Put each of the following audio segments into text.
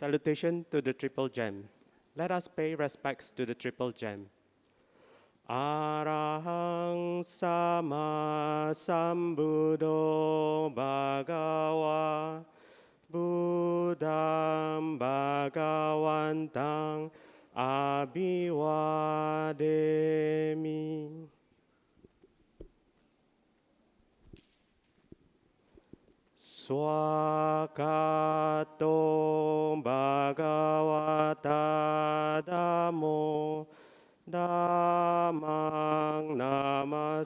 Salutation to the Triple Gem. Let us pay respects to the Triple Gem. Arahang Sama Sambuddho Bhagava Buddham Bhagavantang Abhivademi. Swakato Bhagavata Dhammo Dhammang Namasami.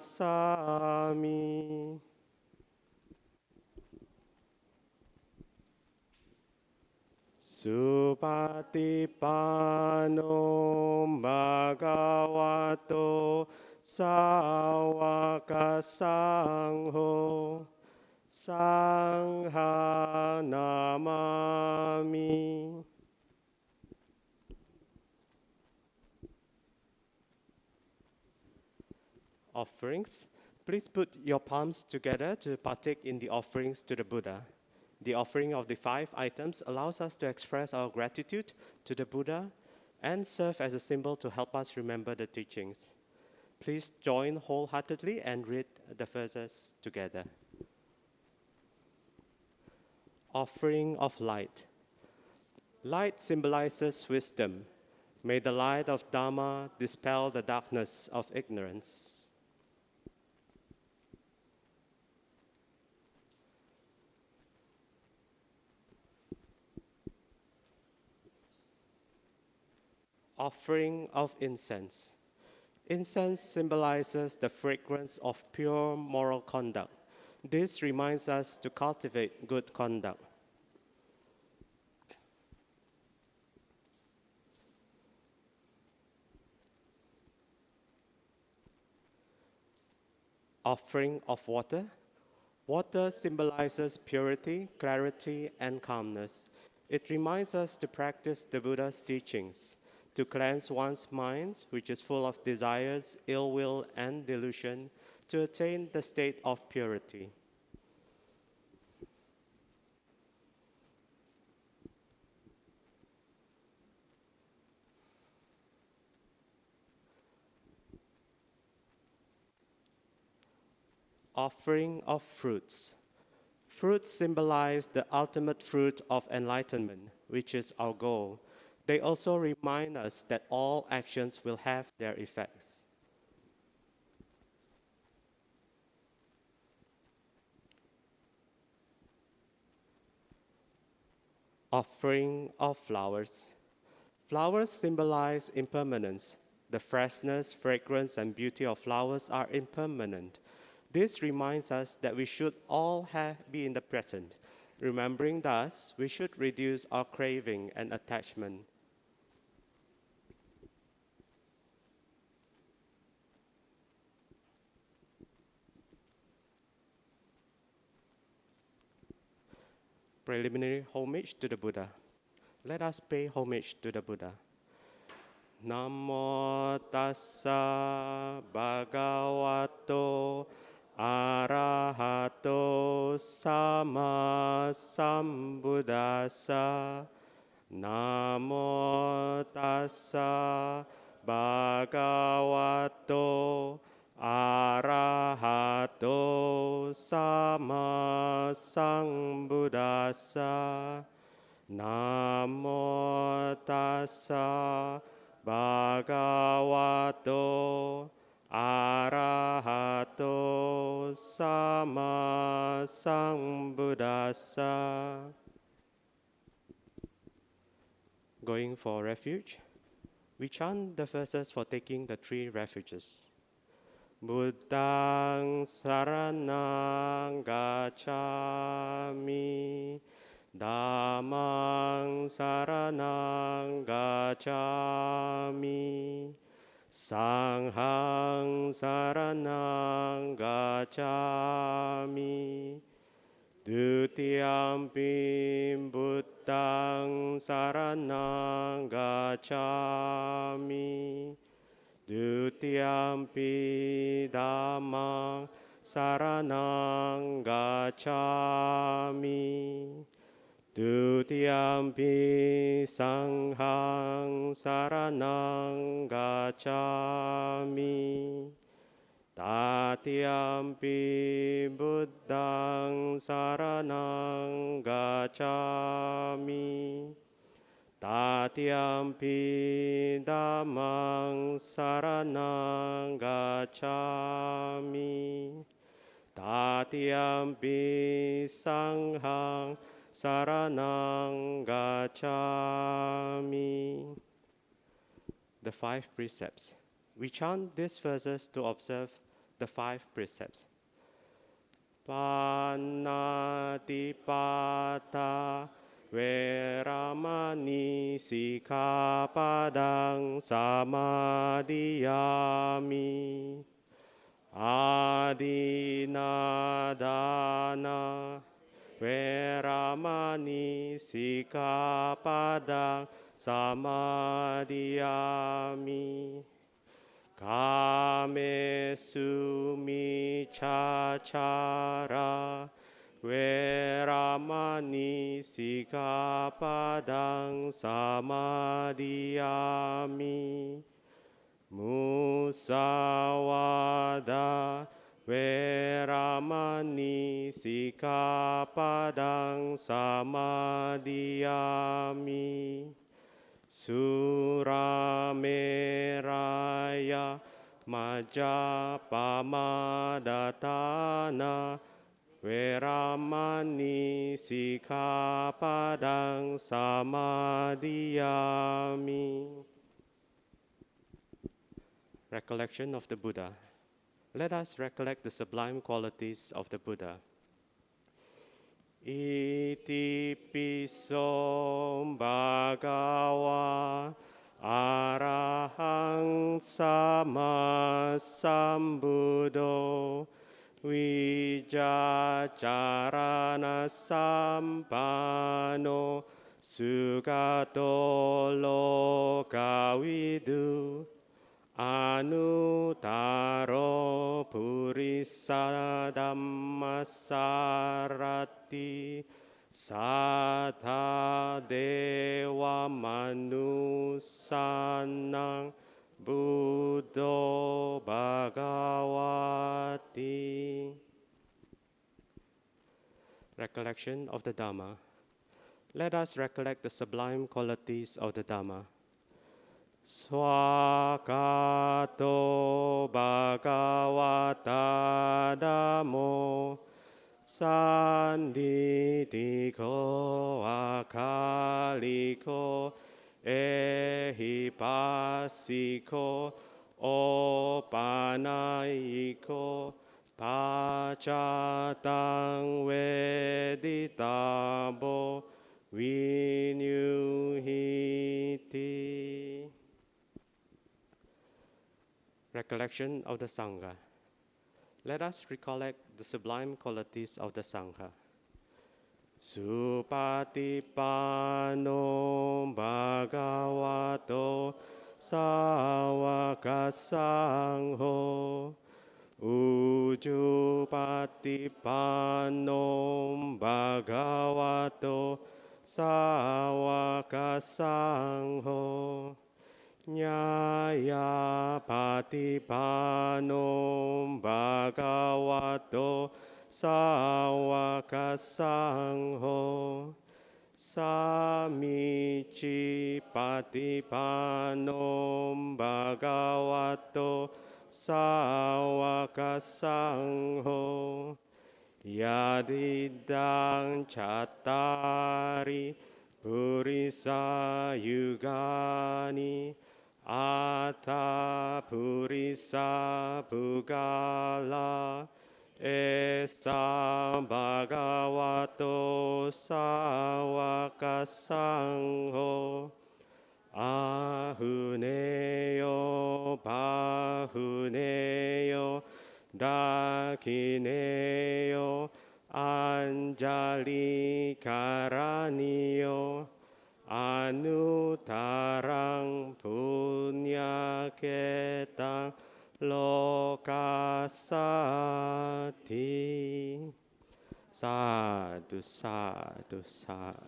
Supatipano Bhagavato Sāvaka Sangho Sangha Namami. Offerings. Please put your palms together to partake in the offerings to the Buddha. The offering of the 5 items allows us to express our gratitude to the Buddha and serve as a symbol to help us remember the teachings. Please join wholeheartedly and read the verses together. Offering of light. Light symbolizes wisdom. May the light of Dharma dispel the darkness of ignorance. Offering of incense. Incense symbolizes the fragrance of pure moral conduct. This reminds us to cultivate good conduct. Offering of water. Water symbolizes purity, clarity, and calmness. It reminds us to practice the Buddha's teachings, to cleanse one's mind, which is full of desires, ill will, and delusion, to attain the state of purity. Offering of fruits. Fruits symbolize the ultimate fruit of enlightenment, which is our goal. They also remind us that all actions will have their effects. Offering of flowers. Flowers symbolize impermanence. The freshness, fragrance, and beauty of flowers are impermanent. This reminds us that we should all be in the present. Remembering thus, we should reduce our craving and attachment. Preliminary homage to the Buddha. Let us pay homage to the Buddha. Namo tassa bhagavato arahato sama sambuddhassa. Namo tassa bhagavato arahato sama sambuddhassa. Namo tassa bhagavato arahato sama sambuddhassa. Going for refuge, we chant the verses for taking the 3 refuges. Buddhang saranang gacchami, Dhammang saranang gacchami, Sanghang saranang gacchami, Dutiyampi Buddhang saranang gacchami, Dutiyampi Dhammang saranang gacchami, Dutiyampi sanghang saranang gacchami. Tatiyampi buddhang saranang gacchami. Tatiyampi dhammang saranang gacchami. Tatiyampi sanghang saranang gacchami. The 5 precepts. We chant these verses to observe the 5 precepts. Panatipata Veramani Sikkhapadang Samadhiyami. Adinadana Veramani Sikkhapadang Samadhiyami. Kamesu miccachara Veramani Sikkhapadang Samadhiyami. Musawada Veramani Sikkhapadang Samadhiyami. Surameraya Majapamadatana Veramani Sikkhapadang Samadhiyami. Recollection of the Buddha. Let us recollect the sublime qualities of the Buddha. Iti piso bhagawa arahang sammasambuddho vijacharana sampano sugato lokavidu Anutaro purisa dhammasarati Sattha dewa manusanang Buddho Bhagavati. Recollection of the Dhamma. Let us recollect the sublime qualities of the Dhamma. Swakato Bhagavata Dhammo Sanditiko Akaliko Ehipasiko Opanayiko Pachatang Veditabo Vinyuhiti. Recollection of the Sangha. Let us recollect the sublime qualities of the Sangha. Supatipano Bhagavato Sāvaka Sangho Ujupatipano Bhagavato Sāvaka Sangho Nyaya patipano bhagavato sāvaka sangho Samici patipano bhagavato sāvaka sangho Yadidang chattari purisa yugani Ata purisa pugala esa bhagavato sāvaka sangho ahuneyo pahuneyo dakineyo anjali karaniyo Anutarang punyaketang lokasati. Sadhu, sadhu, sadhu.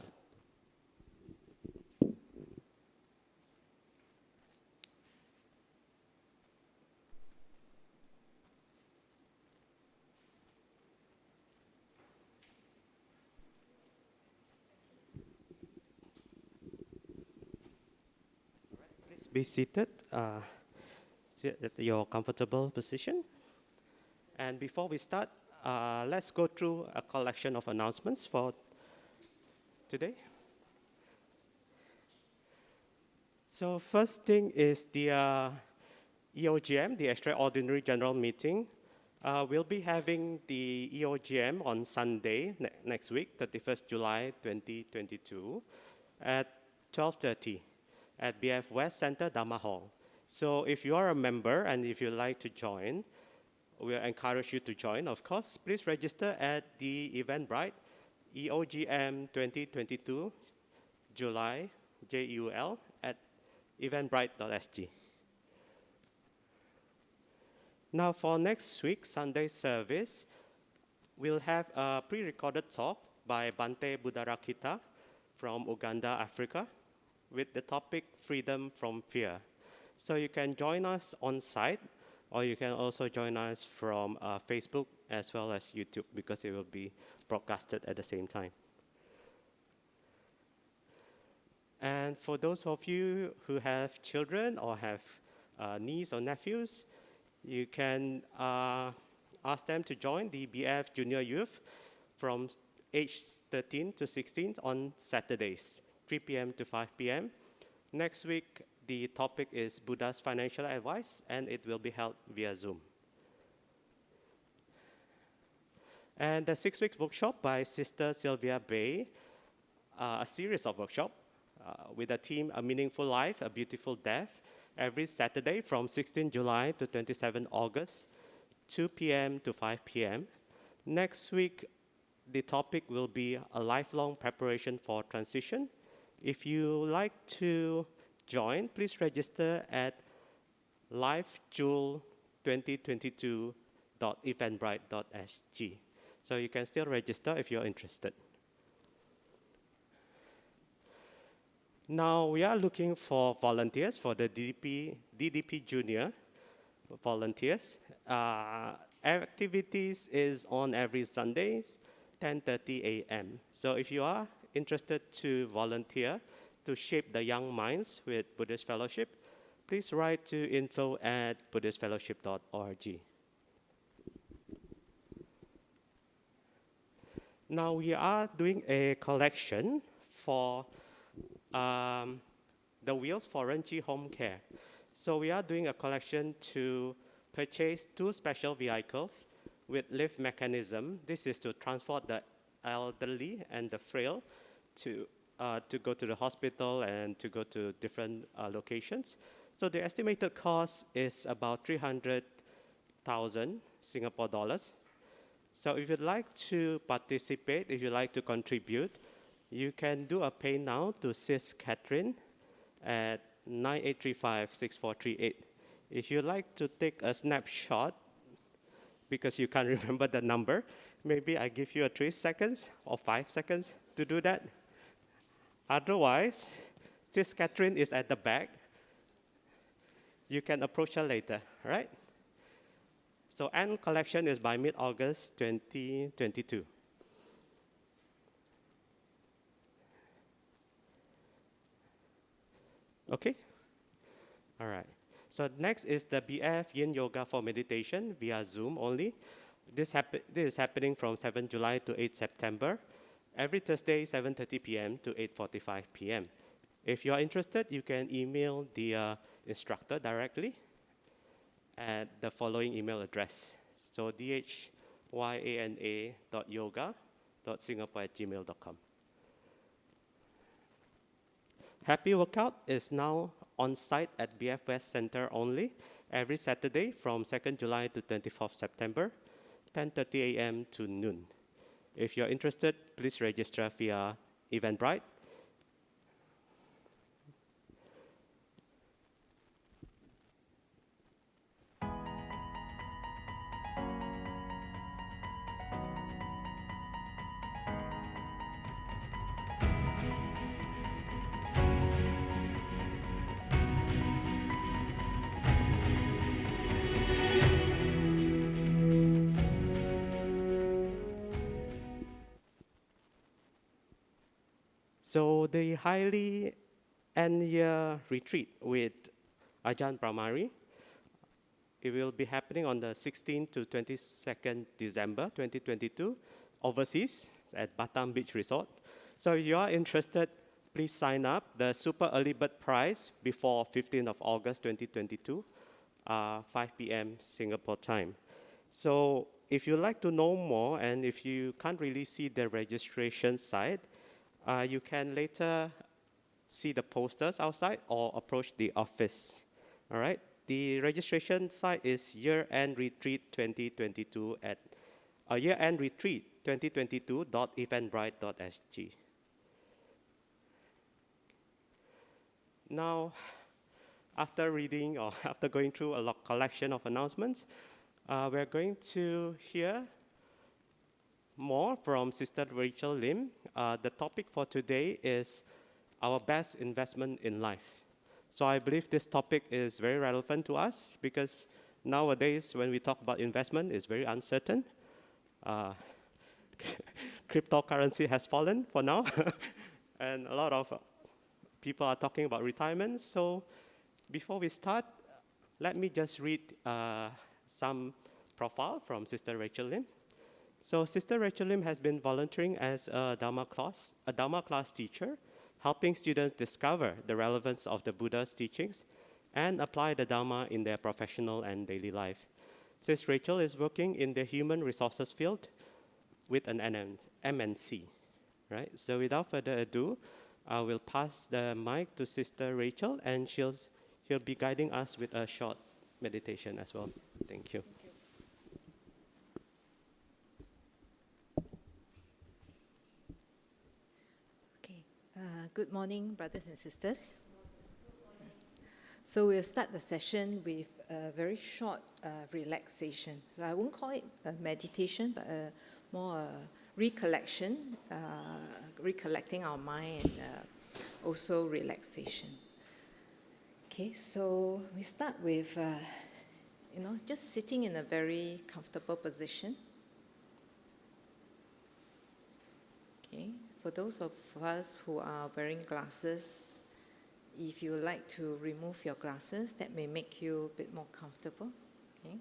Please be seated. Sit at your comfortable position. And before we start, let's go through a collection of announcements for today. So first thing is the EOGM, the Extraordinary General Meeting. We'll be having the EOGM on Sunday next week, 31st July 2022, at 12:30 at BF West Centre, Dhamma Hall. So if you are a member and if you'd like to join, we'll encourage you to join, of course. Please register at the Eventbrite, EOGM 2022, July, JUL, at eventbrite.sg. Now for next week, Sunday service, we'll have a pre-recorded talk by Bante Buddharakita from Uganda, Africa, with the topic Freedom from Fear. So you can join us on site, or you can also join us from Facebook as well as YouTube, because it will be broadcasted at the same time. And for those of you who have children or have nieces or nephews, you can ask them to join the BF Junior Youth from age 13 to 16 on Saturdays, 3 p.m. to 5 p.m. Next week, the topic is Buddha's financial advice, and it will be held via Zoom. And the 6-week workshop by Sister Sylvia Bay, a series of workshops with the theme A Meaningful Life, A Beautiful Death, every Saturday from 16 July to 27 August, 2 p.m. to 5 p.m. Next week, the topic will be a lifelong preparation for transition. If you like to join, please register at lifejewel2022.eventbrite.sg. So you can still register if you're interested. Now we are looking for volunteers for the DDP Junior volunteers. Activities is on every Sundays, 10:30 a.m. So if you are interested to volunteer to shape the young minds with Buddhist Fellowship, please write to info@buddhistfellowship.org. Now we are doing a collection for the wheels for Renchi Home Care. So we are doing a collection to purchase 2 special vehicles with lift mechanism. This is to transport the elderly and the frail to go to the hospital and to go to different locations. So the estimated cost is about 300,000 Singapore dollars. So if you'd like to participate, if you'd like to contribute, you can do a pay now to Sis Catherine at 9835-6438. If you'd like to take a snapshot, because you can't remember the number, maybe I give you a 3 seconds or 5 seconds to do that. Otherwise, Sis Catherine is at the back. You can approach her later, right? So end collection is by mid-August 2022. Okay? All right. So next is the BF Yin Yoga for meditation via Zoom only. This is happening from 7 July to 8 September, every Thursday, 7:30 p.m. to 8:45 p.m. If you are interested, you can email the instructor directly at the following email address. So dhyana.yoga.singapore@gmail.com. Happy Workout is now on site at BF West Centre only, every Saturday from 2nd July to 24th September, 10:30 a.m. to noon. If you're interested, please register via Eventbrite. So the highly end-year retreat with Ajahn Brahmari, it will be happening on the 16th to 22nd December 2022, overseas at Batam Beach Resort. So if you are interested, please sign up. The super early bird price before 15th of August 2022, 5 p.m. Singapore time. So if you'd like to know more, and if you can't really see the registration site, you can later see the posters outside or approach the office. All right. The registration site is year-end retreat 2022 at year-end retreat 2022.eventbrite.sg. Now, after reading or after going through a collection of announcements, we're going to hear more from Sister Rachel Lim. The topic for today is our best investment in life. So I believe this topic is very relevant to us because nowadays when we talk about investment, it's very uncertain. Cryptocurrency has fallen for now, and a lot of people are talking about retirement. So before we start, let me just read some profile from Sister Rachel Lim. So Sister Rachel Lim has been volunteering as a Dharma class teacher, helping students discover the relevance of the Buddha's teachings and apply the Dharma in their professional and daily life. Sis Rachel is working in the human resources field with an MNC, right? So without further ado, I will pass the mic to Sister Rachel, and she'll be guiding us with a short meditation as well. Thank you. Good morning, brothers and sisters. So we'll start the session with a very short relaxation. So I won't call it a meditation, but more a recollection, recollecting our mind and also relaxation. Okay, so we start with, just sitting in a very comfortable position. Okay. For those of us who are wearing glasses, if you would like to remove your glasses, that may make you a bit more comfortable. Okay?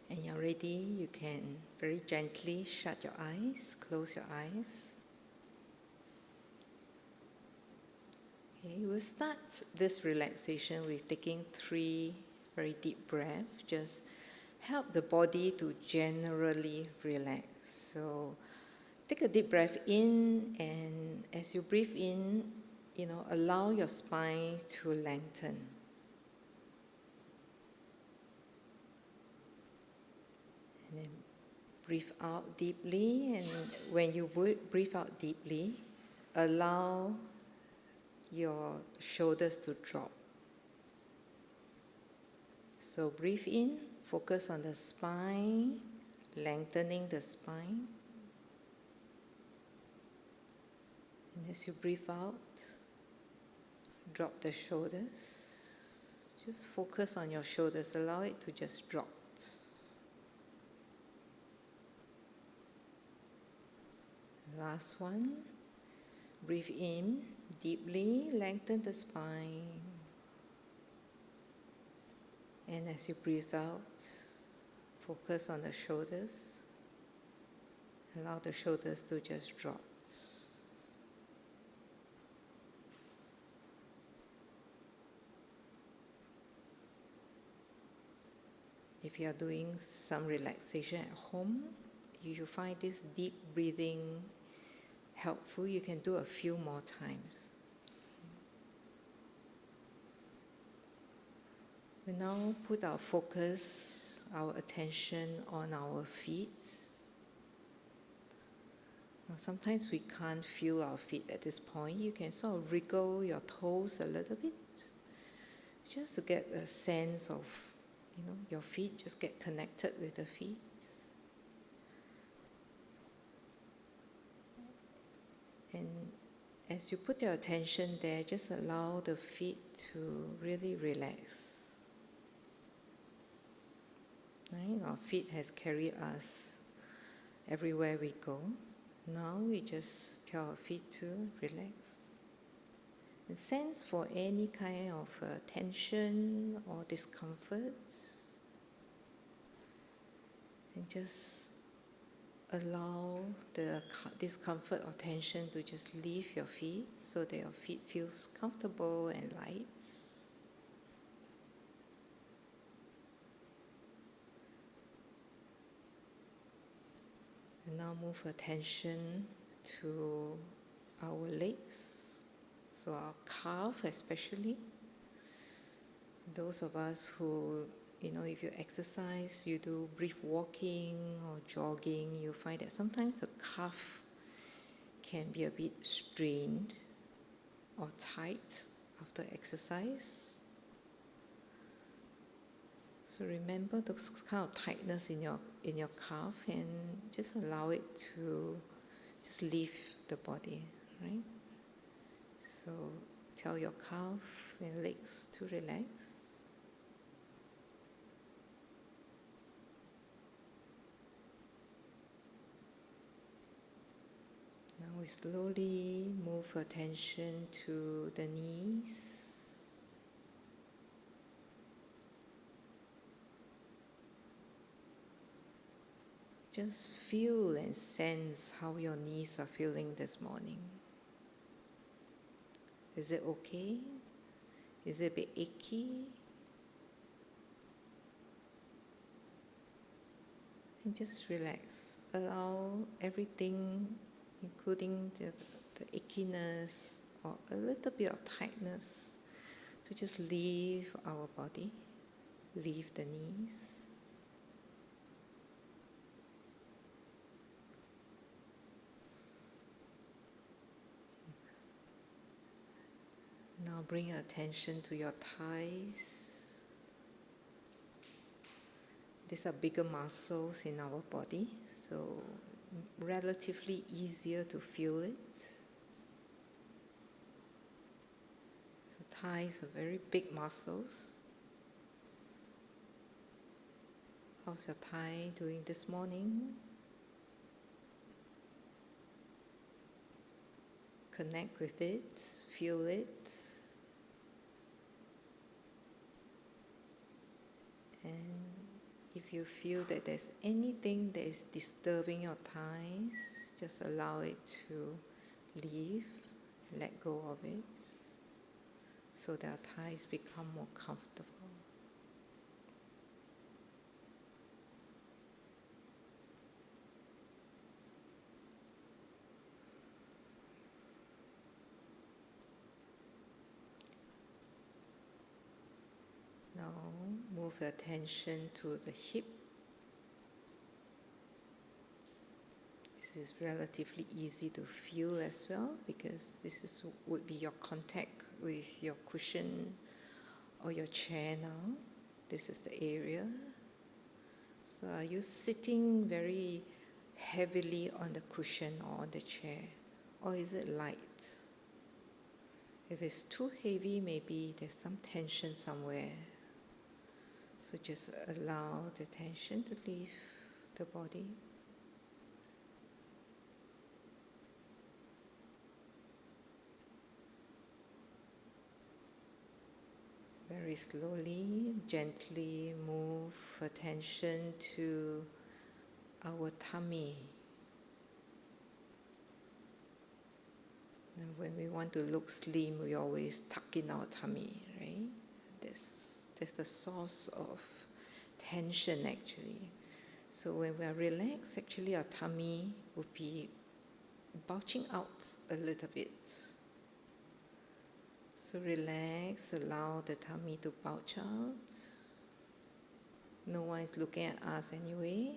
And you're ready, you can very gently shut your eyes, close your eyes. Okay, we'll start this relaxation with taking 3 very deep breath, just help the body to generally relax. So take a deep breath in, and as you breathe in, allow your spine to lengthen. And then breathe out deeply, and when you breathe out deeply, allow your shoulders to drop. So breathe in, focus on the spine, lengthening the spine. And as you breathe out, drop the shoulders. Just focus on your shoulders, allow it to just drop. Last one, breathe in deeply, lengthen the spine. And as you breathe out, focus on the shoulders. Allow the shoulders to just drop. If you are doing some relaxation at home, if you find this deep breathing helpful, you can do a few more times. We now put our focus, our attention on our feet. Now, sometimes we can't feel our feet at this point. You can sort of wriggle your toes a little bit, just to get a sense of, your feet, just get connected with the feet. And as you put your attention there, just allow the feet to really relax. Right? Our feet has carried us everywhere we go. Now we just tell our feet to relax. And sense for any kind of tension or discomfort. And just allow the discomfort or tension to just leave your feet so that your feet feels comfortable and light. And now move attention to our legs, so our calf especially. Those of us who, if you exercise, you do brief walking or jogging, you find that sometimes the calf can be a bit strained or tight after exercise. So remember those kind of tightness in your calf and just allow it to just leave the body, right? So tell your calf and legs to relax. Now we slowly move attention to the knees. Just feel and sense how your knees are feeling this morning. Is it okay? Is it a bit achy? And just relax. Allow everything, including the achiness or a little bit of tightness, to just leave our body, leave the knees. Now bring attention to your thighs. These are bigger muscles in our body, so relatively easier to feel it. So thighs are very big muscles. How's your thigh doing this morning? Connect with it, feel it. And if you feel that there's anything that is disturbing your thighs, just allow it to leave, let go of it, so that our thighs become more comfortable. Now move the attention to the hip. This is relatively easy to feel as well, because this would be your contact with your cushion or your chair now. This is the area. So are you sitting very heavily on the cushion or on the chair, or is it light? If it's too heavy, maybe there's some tension somewhere. So just allow the tension to leave the body. Very slowly, gently move attention to our tummy. Now, when we want to look slim, we always tuck in our tummy, right? That's the source of tension, actually. So when we are relaxed, actually our tummy will be bulging out a little bit. So relax, allow the tummy to bulge out. No one is looking at us anyway.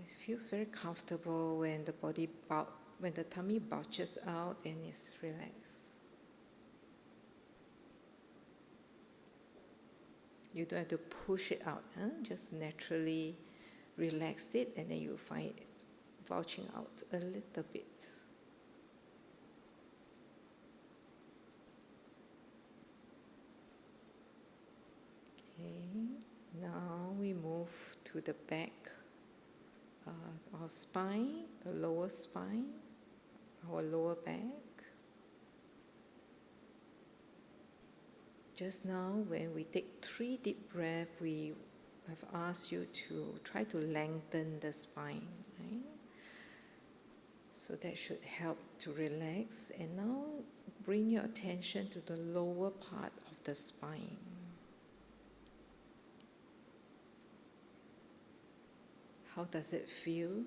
It feels very comfortable when the tummy bulges out and is relaxed. You don't have to push it out, just naturally relax it, and then you find it bulging out a little bit. to the back, our spine, the lower spine, our lower back. Just now, when we take 3 deep breaths, we have asked you to try to lengthen the spine, right? So that should help to relax. And now bring your attention to the lower part of the spine. How does it feel?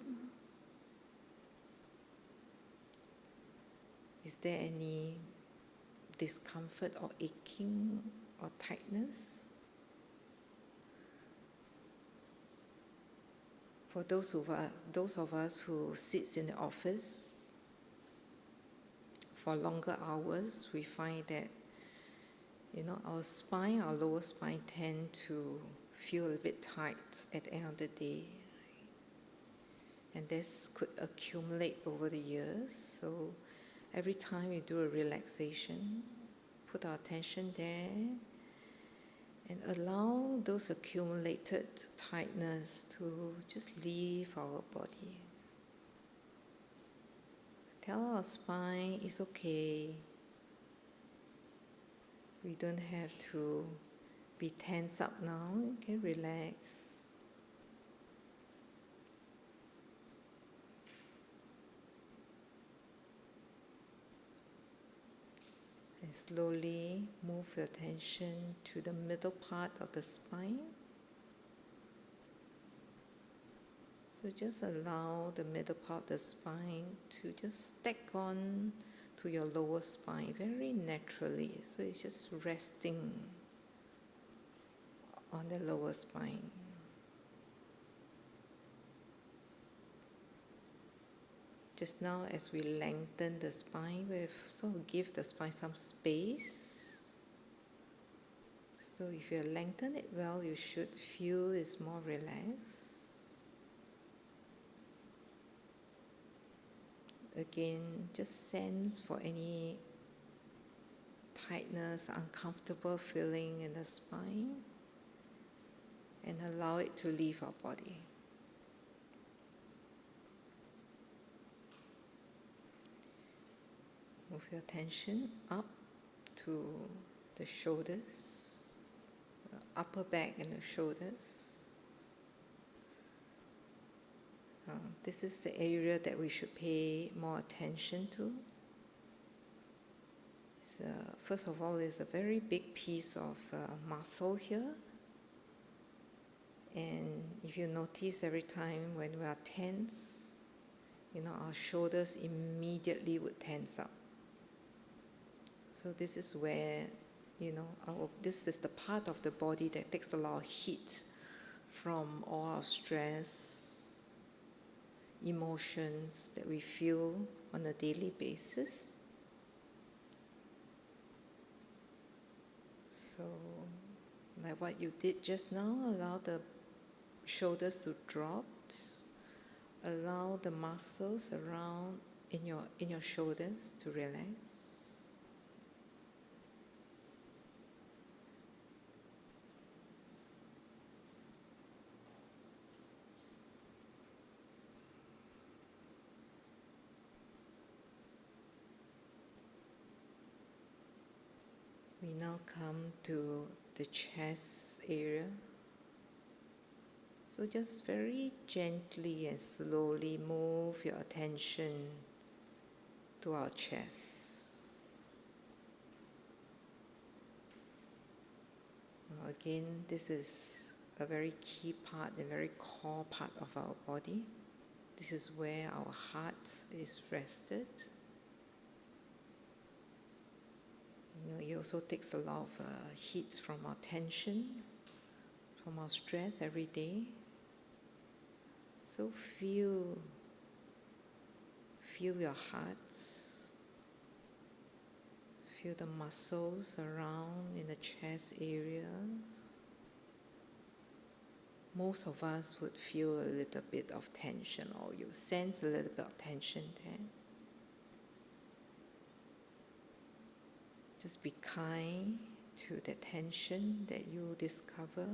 Is there any discomfort or aching or tightness? For those of us who sits in the office for longer hours, we find that our spine, our lower spine, tend to feel a bit tight at the end of the day. And this could accumulate over the years. So every time we do a relaxation, put our attention there and allow those accumulated tightness to just leave our body. Tell our spine it's okay. We don't have to be tense up now. You can relax. And slowly move your attention to the middle part of the spine. So just allow the middle part of the spine to just stack on to your lower spine very naturally. So it's just resting on the lower spine. Just now, as we lengthen the spine, we sort of give the spine some space. So if you lengthen it well, you should feel it's more relaxed. Again, just sense for any tightness, uncomfortable feeling in the spine, and allow it to leave our body. Move your attention up to the shoulders, the upper back and the shoulders. This is the area that we should pay more attention to. First of all, there's a very big piece of muscle here. And if you notice, every time when we are tense, our shoulders immediately would tense up. So this is where, this is the part of the body that takes a lot of heat from all our stress, emotions that we feel on a daily basis. So, like what you did just now, allow the shoulders to drop. Allow the muscles around in your shoulders to relax. We now come to the chest area. So just very gently and slowly move your attention to our chest. Now again, this is a very key part, a very core part of our body. This is where our heart is rested. It also takes a lot of heat from our tension, from our stress every day. So feel your heart, feel the muscles around in the chest area. Most of us would feel a little bit of tension, or you sense a little bit of tension there. Just be kind to the tension that you discover.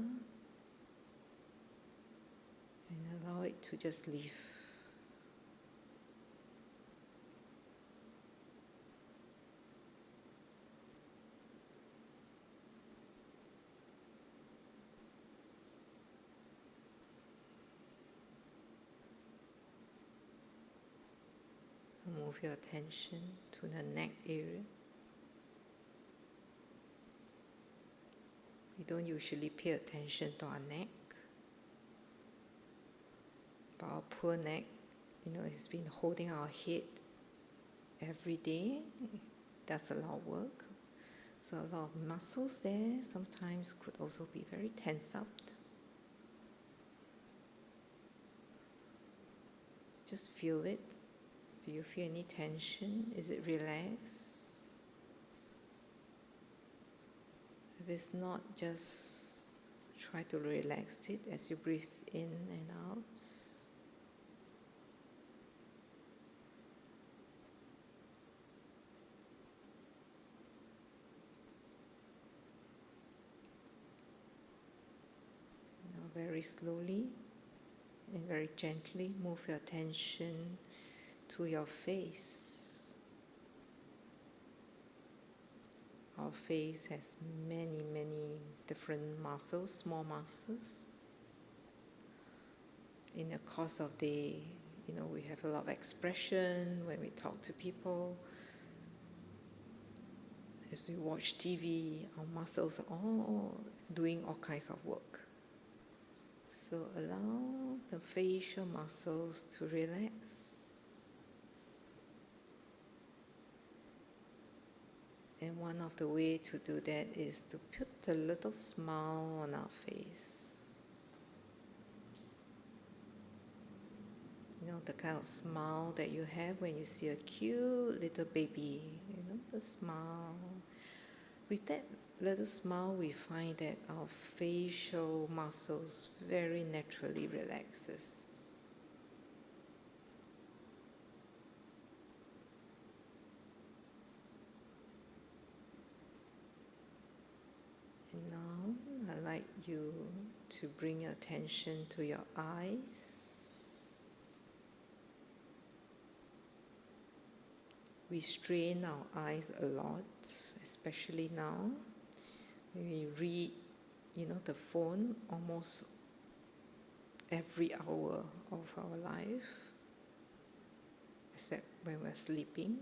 And allow it to just leave. Move your attention to the neck area. We don't usually pay attention to our neck, but our poor neck, has been holding our head every day. It does a lot of work. So a lot of muscles there sometimes could also be very tense up. Just feel it. Do you feel any tension? Is it relaxed? If it's not, just try to relax it as you breathe in and out. Now very slowly and very gently move your attention to your face. Our face has many, many different muscles, small muscles. In the course of the day, we have a lot of expression when we talk to people. As we watch TV, our muscles are all doing all kinds of work. So allow the facial muscles to relax. And one of the ways to do that is to put a little smile on our face. The kind of smile that you have when you see a cute little baby, the smile. With that little smile, we find that our facial muscles very naturally relaxes. And now, I'd like you to bring your attention to your eyes. We strain our eyes a lot, especially now. When we read, the phone almost every hour of our life, except when we're sleeping.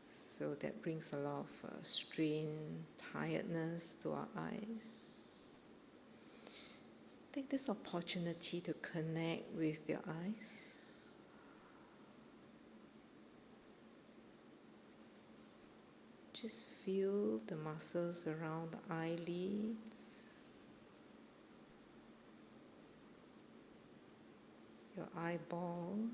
So that brings a lot of strain, tiredness to our eyes. Take this opportunity to connect with your eyes. Just feel the muscles around the eyelids, your eyeballs,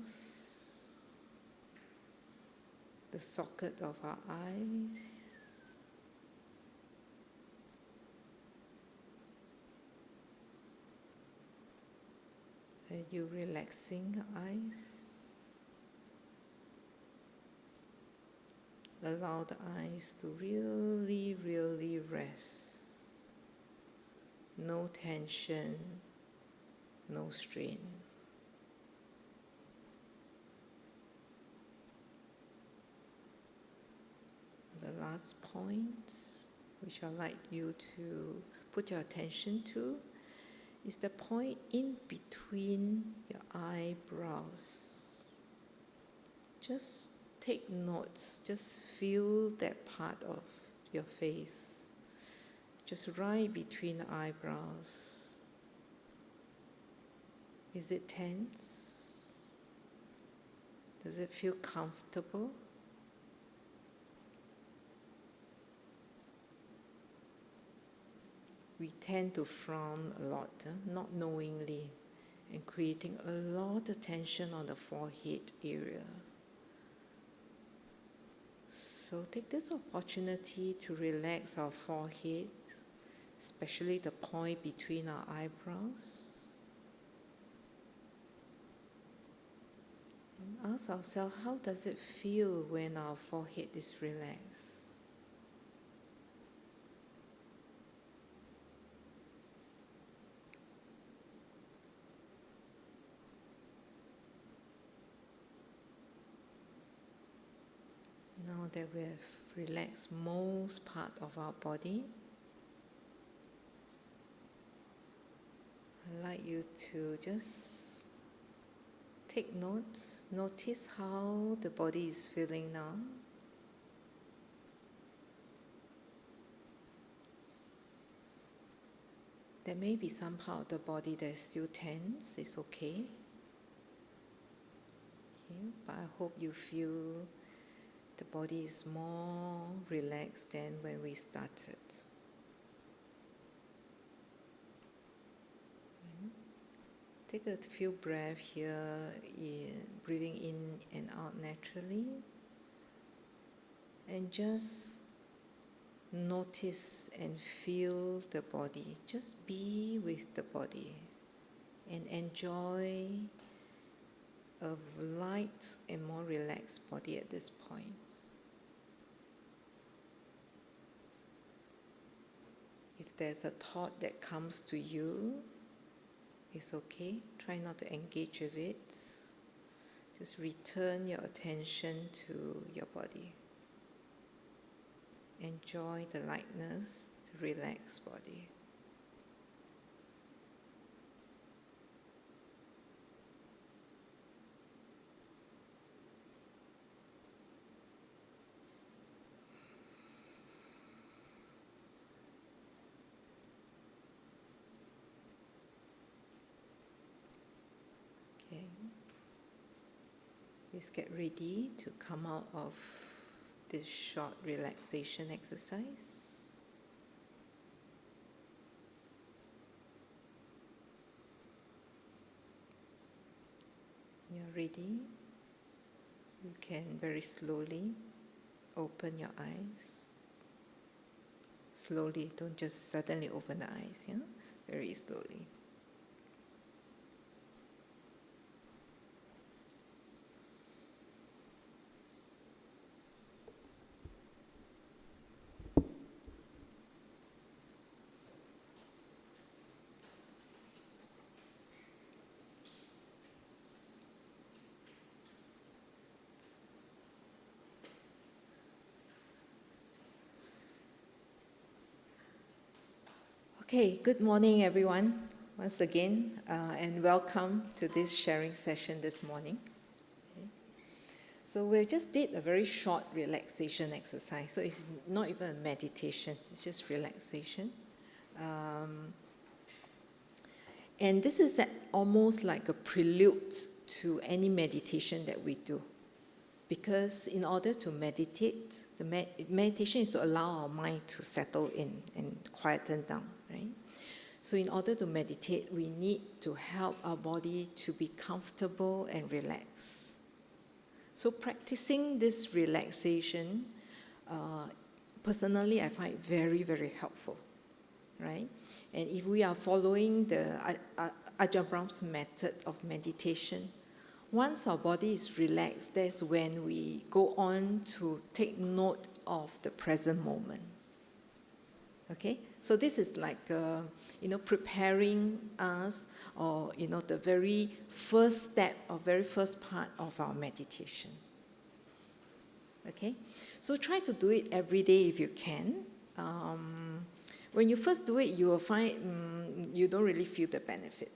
the socket of our eyes. Are you relaxing your eyes? Allow the eyes to really, really rest. No tension, no strain. The last point, which I'd like you to put your attention to, is the point in between your eyebrows. Just take notes, just feel that part of your face, just right between the eyebrows. Is it tense? Does it feel comfortable? We tend to frown a lot, not knowingly, and creating a lot of tension on the forehead area. So take this opportunity to relax our forehead, especially the point between our eyebrows. And ask ourselves, how does it feel when our forehead is relaxed? that we have relaxed most part of our body, I'd like you to just take note, notice how the body is feeling now. There may be some part of the body that is still tense, it's okay. But I hope you feel the body is more relaxed than when we started. Take a few breaths here, breathing in and out naturally. And just notice and feel the body. Just be with the body and enjoy a light and more relaxed body at this point. If there's a thought that comes to you, it's okay. Try not to engage with it. Just return your attention to your body. Enjoy the lightness, the relaxed body. Okay. Please get ready to come out of this short relaxation exercise. You're ready. You can very slowly open your eyes. Slowly, don't just suddenly open the eyes, yeah? Very slowly. Okay, good morning everyone, once again, and welcome to this sharing session this morning. Okay. So we just did a very short relaxation exercise, so it's not even a meditation, it's just relaxation. And this is almost like a prelude to any meditation that we do. Because in order to meditate, the meditation is to allow our mind to settle in and quieten down, right? So in order to meditate, we need to help our body to be comfortable and relaxed. So practicing this relaxation, personally, I find very, very helpful, right? And if we are following the Ajahn Brahm's method of meditation, once our body is relaxed, that's when we go on to take note of the present moment. Okay? So this is like, preparing us, or, the very first step or very first part of our meditation. Okay? So try to do it every day if you can. When you first do it, you will find you don't really feel the benefit.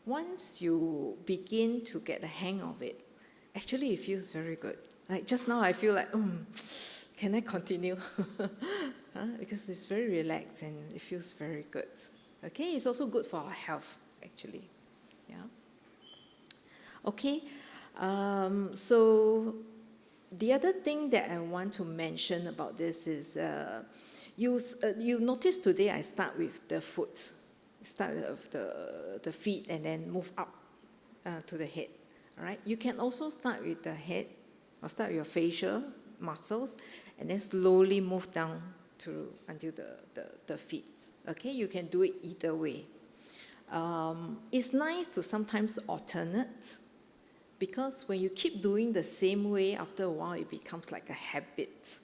Once you begin to get the hang of it, actually it feels very good. Like just now I feel like, can I continue? Because it's very relaxed and it feels very good. Okay, it's also good for our health, actually. Yeah. Okay, so the other thing that I want to mention about this is, you notice today I start with the foot. Start with the feet and then move up to the head. All right. You can also start with the head, or start with your facial muscles, and then slowly move down until the feet. Okay. You can do it either way. It's nice to sometimes alternate, because when you keep doing the same way, after a while it becomes like a habit,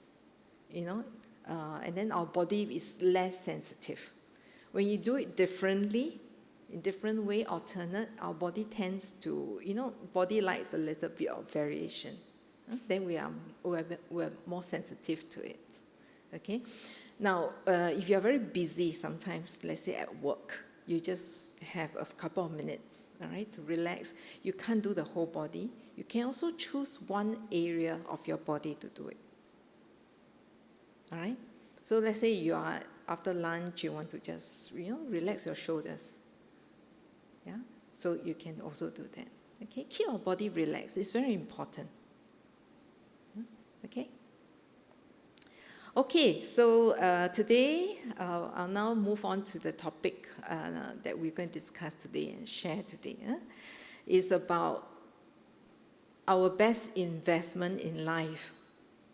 and then our body is less sensitive. When you do it differently, in different way, alternate, our body tends to, body likes a little bit of variation. Then we're more sensitive to it. Okay? Now, if you're very busy sometimes, let's say at work, you just have a couple of minutes, all right, to relax. You can't do the whole body. You can also choose one area of your body to do it. All right? So let's say you are, after lunch, you want to just, relax your shoulders. Yeah? So you can also do that. Okay? Keep your body relaxed. It's very important. Okay? Okay, so today, I'll now move on to the topic that we're going to discuss today and share today. It's about our best investment in life.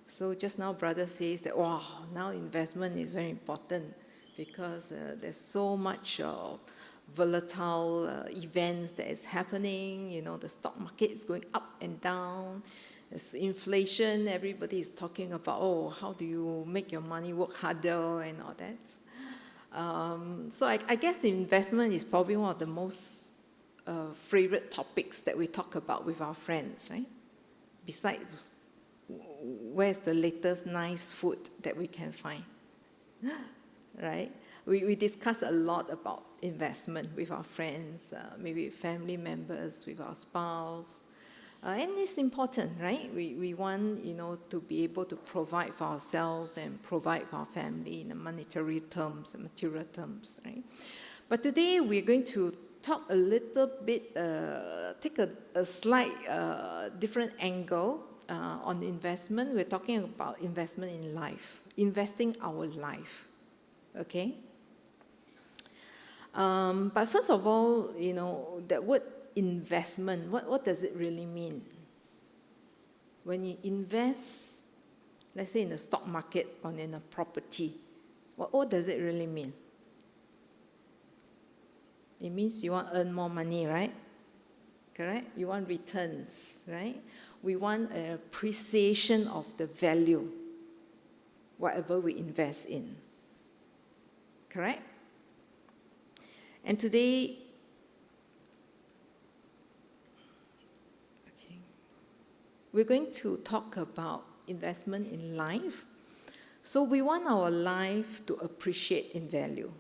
So just now, brother says that, wow, now investment is very important because there's so much volatile events that is happening. The stock market is going up and down. There's inflation. Everybody is talking about, how do you make your money work harder and all that. So I guess investment is probably one of the most favorite topics that we talk about with our friends, right? Besides, where's the latest nice food that we can find, right? We discuss a lot about investment with our friends, maybe with family members, with our spouse. And it's important, right? We want, to be able to provide for ourselves and provide for our family in the monetary terms, material terms, right? But today we're going to talk a little bit, take a slight different angle on investment. We're talking about investment in life, investing our life, okay? But first of all, that word investment, what does it really mean? When you invest, let's say in the stock market or in a property, what does it really mean? It means you want to earn more money, right? Correct? You want returns, right? We want an appreciation of the value, whatever we invest in. Correct? And today, we're going to talk about investment in life. So we want our life to appreciate in value.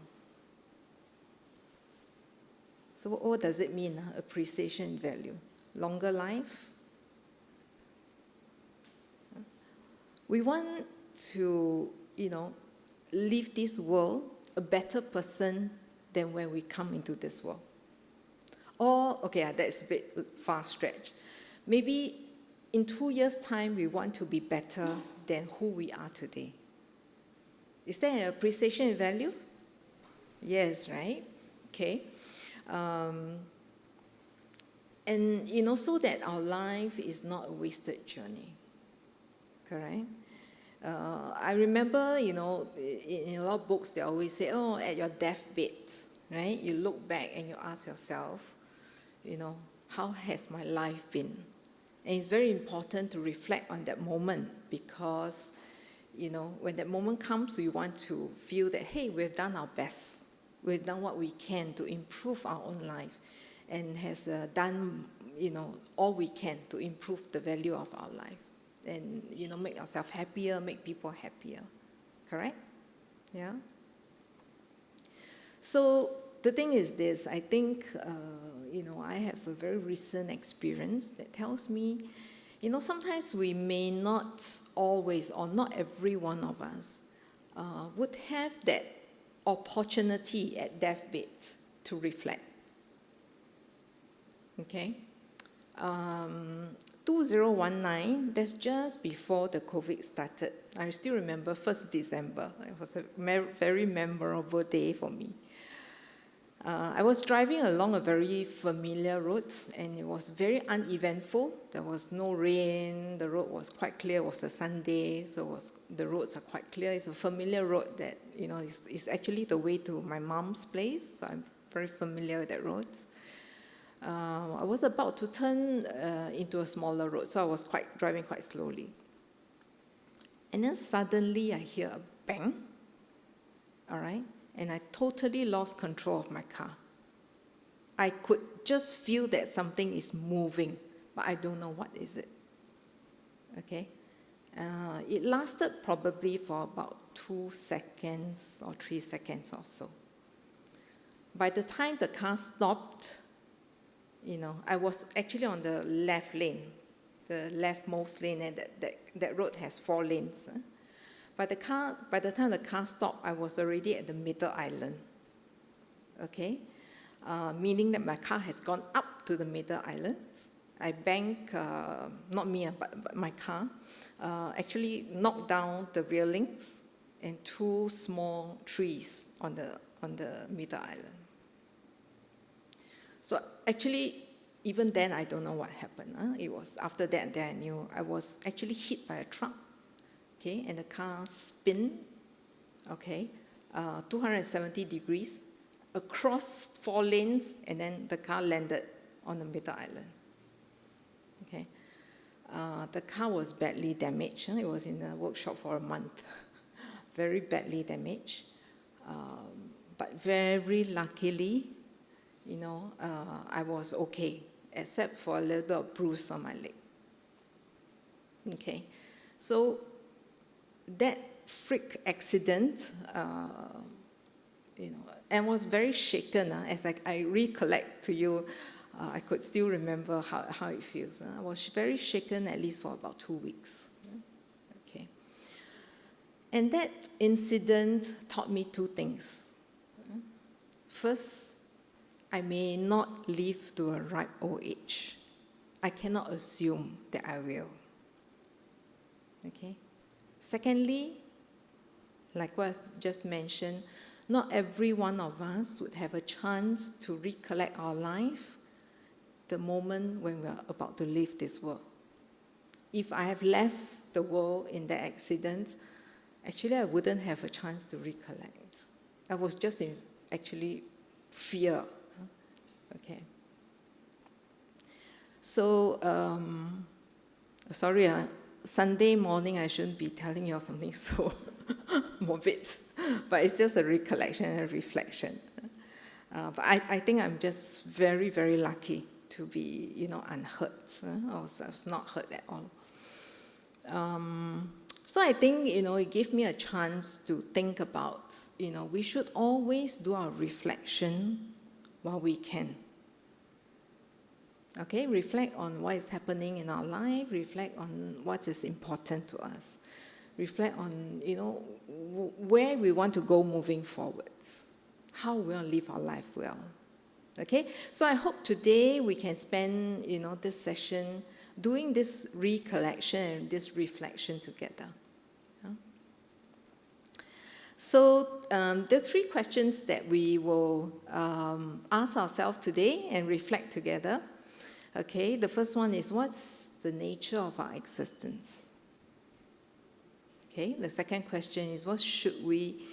So what does it mean, appreciation in value? Longer life? We want to, leave this world a better person than when we come into this world. Or, that's a bit far stretch. Maybe in 2 years' time, we want to be better than who we are today. Is there an appreciation in value? Yes, right? Okay. And, so that our life is not a wasted journey. Correct? I remember, in a lot of books, they always say, at your deathbed, right? You look back and you ask yourself, how has my life been? And it's very important to reflect on that moment because, when that moment comes, we want to feel that, hey, we've done our best. We've done what we can to improve our own life and has done, all we can to improve the value of our life and, make ourselves happier, make people happier. Correct? Yeah? So the thing is this, I think, I have a very recent experience that tells me, sometimes we may not always, or not every one of us, would have that opportunity at deathbed to reflect. Okay? 2019, that's just before the COVID started. I still remember 1st December. It was a very memorable day for me. I was driving along a very familiar road, and it was very uneventful. There was no rain. The road was quite clear. It was a Sunday, so the roads are quite clear. It's a familiar road that, is actually the way to my mom's place, so I'm very familiar with that road. I was about to turn into a smaller road, so I was driving quite slowly. And then suddenly I hear a bang, all right? And I totally lost control of my car. I could just feel that something is moving, but I don't know what is it. Okay. It lasted probably for about 2 seconds or 3 seconds or so. By the time the car stopped, I was actually on the left lane, the leftmost lane, and that road has 4 lanes. By the time the car stopped, I was already at the middle island. Okay, meaning that my car has gone up to the middle island. I banked, not me, but my car, actually knocked down the railings and 2 small trees on the middle island. So actually, even then, I don't know what happened. It was after that I knew I was actually hit by a truck, okay, and the car spun, okay, 270 degrees across 4 lanes, and then the car landed on the middle island. Okay, the car was badly damaged. It was in the workshop for a month, very badly damaged. But very luckily, I was okay, except for a little bit of bruise on my leg. Okay, so that freak accident, and was very shaken. As I recollect to you, I could still remember how it feels. I was very shaken at least for about 2 weeks. Okay, and that incident taught me 2 things. First, I may not live to a ripe old age. I cannot assume that I will. Okay. Secondly, like what I just mentioned, not every one of us would have a chance to recollect our life the moment when we are about to leave this world. If I have left the world in that accident, actually I wouldn't have a chance to recollect. I was just in actually fear. Okay. So, sorry, Sunday morning I shouldn't be telling you something so morbid, but it's just a recollection and a reflection. But I think I'm just very, very lucky to be, unhurt. I was not hurt at all. So I think, it gave me a chance to think about, we should always do our reflection while we can. Okay, reflect on what is happening in our life, reflect on what is important to us, reflect on, where we want to go moving forwards, how we want to live our life well. Okay, so I hope today we can spend, this session doing this recollection and this reflection together. So the 3 questions that we will ask ourselves today and reflect together. Okay, the first one is, what's the nature of our existence? Okay, the second question is, what should we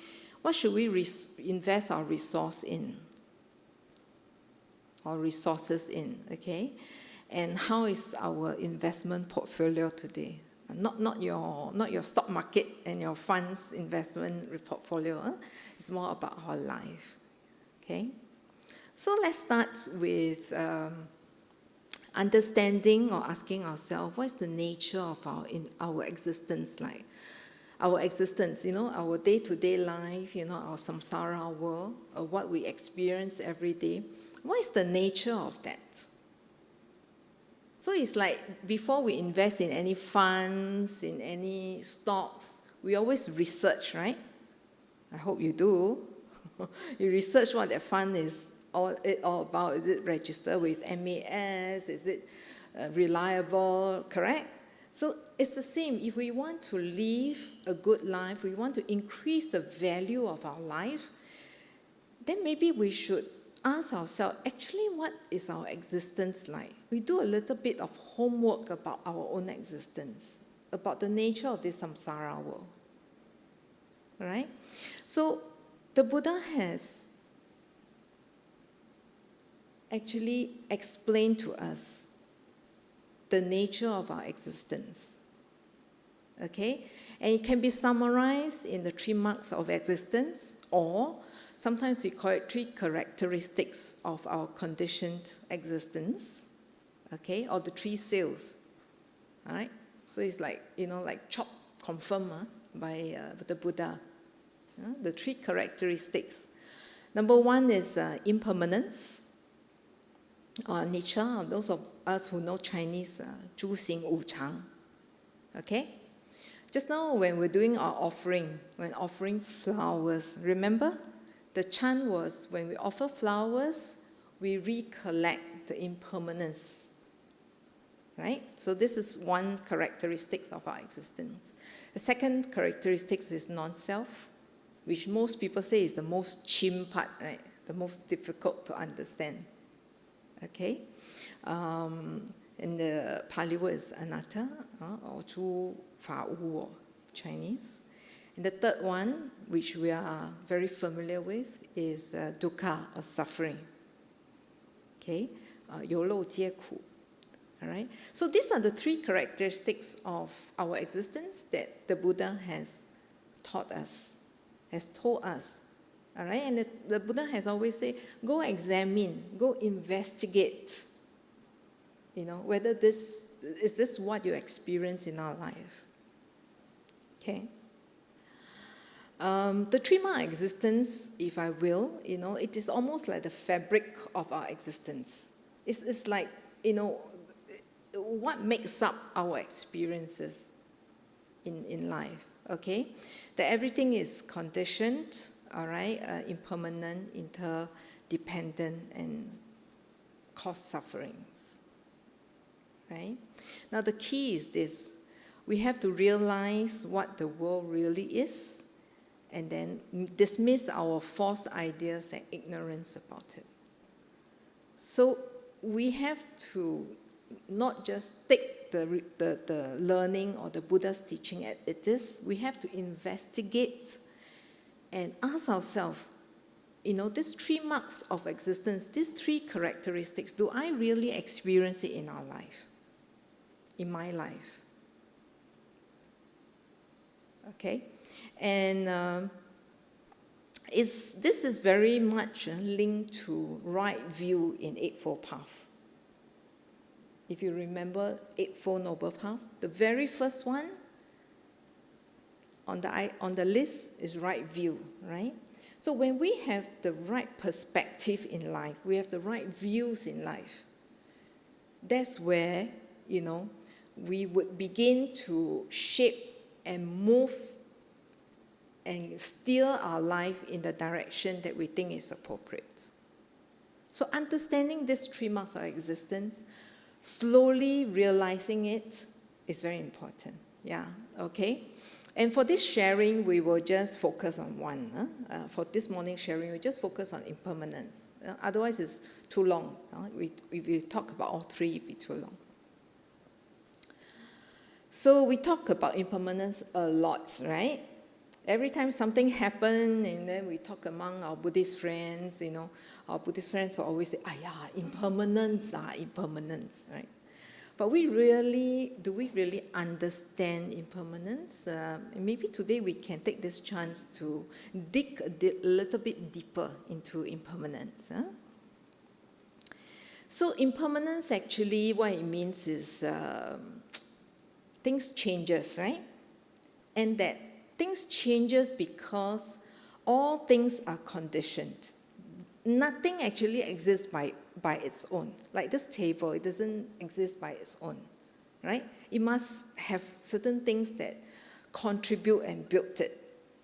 invest our resources in? Okay, and how is our investment portfolio today? Not your stock market and your funds investment portfolio. It's more about our life. Okay, so let's start with understanding or asking ourselves, what is the nature of our existence like? Our existence, our day-to-day life, our samsara world, or what we experience every day. What is the nature of that? So it's like before we invest in any funds, in any stocks, we always research, right? I hope you do. You research what that fund is all about. Is it registered with MAS? Is it reliable? Correct? So it's the same. If we want to live a good life, we want to increase the value of our life, then maybe we should ask ourselves, actually, what is our existence like? We do a little bit of homework about our own existence, about the nature of this samsara world. All right? So the Buddha has actually explained to us the nature of our existence. Okay? And it can be summarized in the 3 marks of existence, or sometimes we call it 3 characteristics of our conditioned existence, okay, or the 3 seals, all right? So it's like, like chop confirmed by the Buddha. The 3 characteristics. Number 1 is impermanence, or nature. Those of us who know Chinese, 诸行无常. Okay? Just now when we're doing our offering, when offering flowers, remember? The chant was, when we offer flowers, we recollect the impermanence. Right? So this is one characteristic of our existence. The second characteristic is non-self, which most people say is the most chim part, right? The most difficult to understand. Okay? In the Pali word is anatta, or 诸法无我, Chinese. And the third one, which we are very familiar with, is dukkha, or suffering. Okay? 有漏皆苦. All right? So these are the 3 characteristics of our existence that the Buddha has taught us, has told us. All right? And the Buddha has always said, go examine, go investigate, whether is this what you experience in our life. Okay? The 3-mark existence, if I will, it is almost like the fabric of our existence. It's like, what makes up our experiences in life, okay? That everything is conditioned, all right, impermanent, interdependent, and cause sufferings, right? Now the key is this. We have to realize what the world really is, and then dismiss our false ideas and ignorance about it. So we have to not just take the learning or the Buddha's teaching as it is. We have to investigate and ask ourselves, these 3 marks of existence, these 3 characteristics, do I really experience it in our life, in my life? Okay? And this is very much linked to right view in Eightfold Path. If you remember Eightfold Noble Path, the very first one on the list is right view, right? So when we have the right perspective in life, we have the right views in life, that's where, we would begin to shape and move and steer our life in the direction that we think is appropriate. So understanding these 3 marks of existence, slowly realizing it, is very important. Yeah, okay? And for this sharing, we will just focus on one. For this morning's sharing, we just focus on impermanence. Otherwise, it's too long. If we talk about all 3, it'd be too long. So we talk about impermanence a lot, right? Every time something happens, and then we talk among our Buddhist friends, our Buddhist friends will always say, impermanence, right? But do we really understand impermanence? Maybe today we can take this chance to dig a little bit deeper into impermanence. So impermanence, actually, what it means is things changes, right? And that things changes because all things are conditioned. Nothing actually exists by its own. Like this table, it doesn't exist by its own, right? It must have certain things that contribute and build it,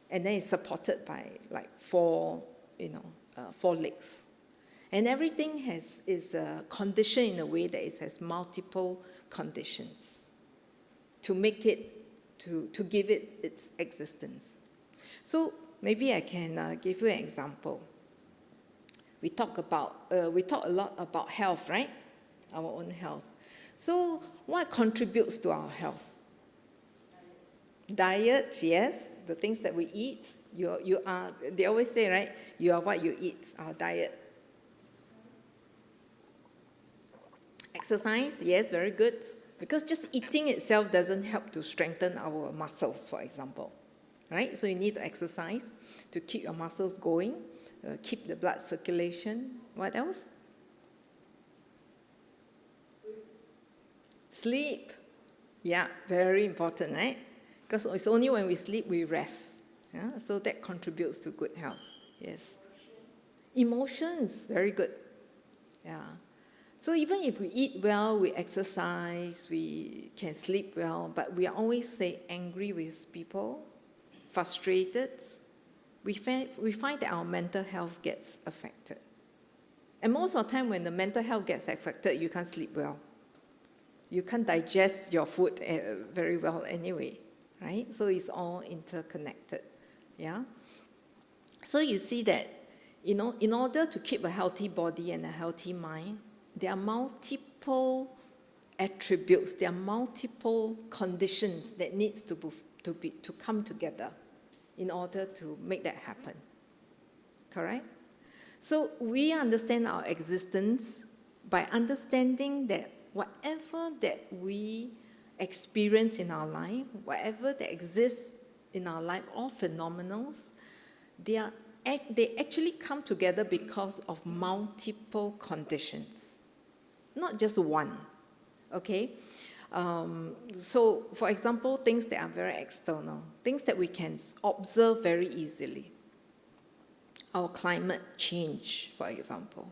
and then it's supported by like 4 legs. And everything is conditioned in a way that it has multiple conditions to make it, to give it its existence. So maybe I can give you an example. We talk a lot about health, right? Our own health. So what contributes to our health? Diet, yes, the things that we eat. You are, they always say, right? You are what you eat, our diet. Exercise, yes, very good. Because just eating itself doesn't help to strengthen our muscles, for example. Right? So you need to exercise to keep your muscles going, keep the blood circulation. What else? Sleep. Yeah, very important, right? Because it's only when we sleep we rest. Yeah? So that contributes to good health. Yes. Emotions, very good. Yeah. So even if we eat well, we exercise, we can sleep well, but we are always, say, angry with people, frustrated, we find that our mental health gets affected. And most of the time when the mental health gets affected, you can't sleep well. You can't digest your food very well anyway, right? So it's all interconnected, yeah? So you see that, in order to keep a healthy body and a healthy mind, there are multiple attributes, there are multiple conditions that needs to come together in order to make that happen. Correct? So we understand our existence by understanding that whatever that we experience in our life, whatever that exists in our life, all phenomenals, they actually come together because of multiple conditions, not just one, okay? So, for example, things that are very external, things that we can observe very easily. Our climate change, for example.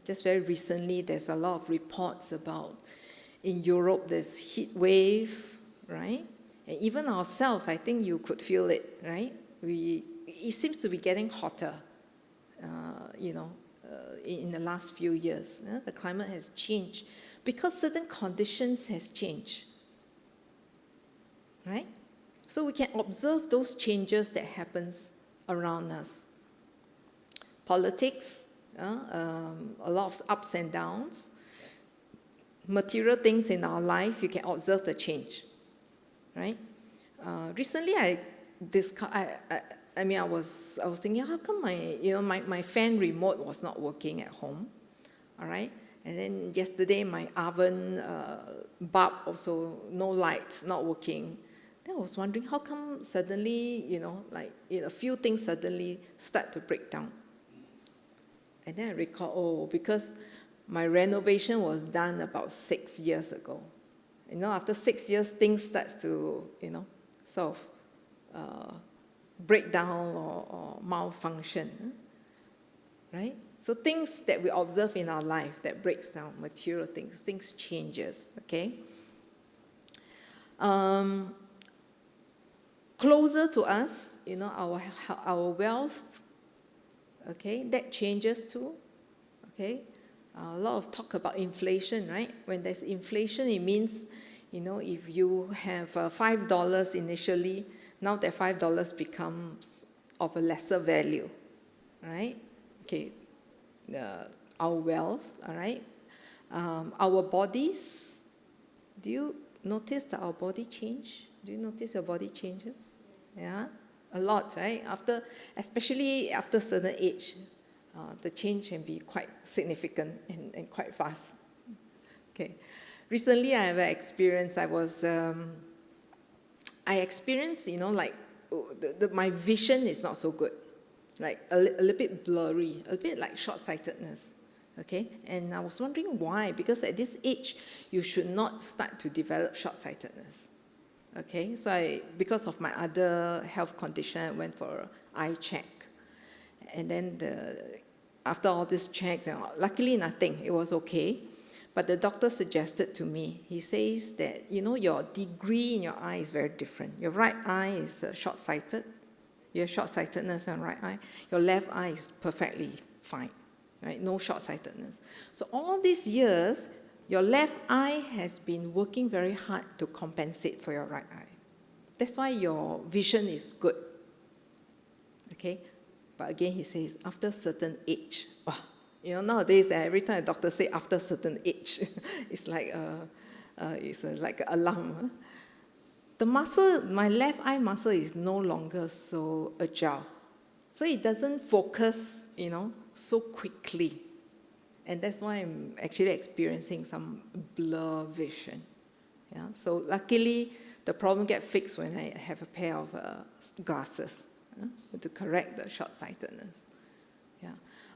Just very recently, there's a lot of reports about, in Europe, there's heat wave, right? And even ourselves, I think you could feel it, right? It seems to be getting hotter, in the last few years. The climate has changed because certain conditions has changed, right? So we can observe those changes that happens around us. Politics, a lot of ups and downs. Material things in our life, you can observe the change, right? Recently, I was thinking, how come my fan remote was not working at home, all right? And then yesterday, my oven bulb also, no lights, not working. Then I was wondering, how come suddenly, a few things suddenly start to break down? And then I recall, because my renovation was done about 6 years ago. After 6 years, things start to, sort of break down or malfunction, right? So things that we observe in our life that breaks down, material things changes, okay? Closer to us, our wealth, okay, that changes too, okay? A lot of talk about inflation, right? When there's inflation, it means, if you have $5 initially, now that $5 becomes of a lesser value, right? Okay, our wealth, all right? Our bodies, do you notice that our body change? Do you notice your body changes? Yeah, a lot, right? Especially after a certain age, the change can be quite significant and quite fast. Okay, recently I have an experience. I experienced, my vision is not so good, like a little bit blurry, a bit like short-sightedness, okay? And I was wondering why, because at this age, you should not start to develop short-sightedness, okay? So because of my other health condition, I went for an eye check. And then after all these checks, luckily nothing, it was okay. But the doctor suggested to me, he says that, your degree in your eye is very different. Your right eye is short-sighted. You have short-sightedness on right eye. Your left eye is perfectly fine, right? No short-sightedness. So all these years, your left eye has been working very hard to compensate for your right eye. That's why your vision is good, okay? But again, he says, after a certain age, nowadays, every time a doctor says after a certain age, it's like like an alarm. The muscle, my left eye muscle is no longer so agile. So it doesn't focus, so quickly. And that's why I'm actually experiencing some blur vision. Yeah? So luckily, the problem gets fixed when I have a pair of glasses to correct the short-sightedness. Yeah.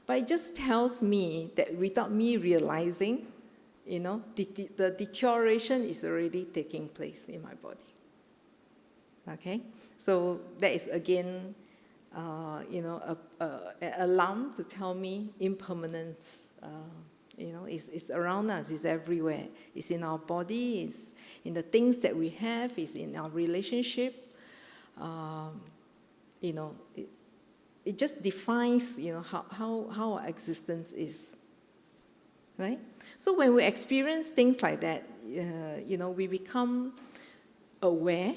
But it just tells me that without me realizing, the deterioration is already taking place in my body. Okay, so that is again, an alarm to tell me impermanence. It's around us, it's everywhere. It's in our body, it's in the things that we have, it's in our relationship. It just defines, how our existence is, right? So when we experience things like that, we become aware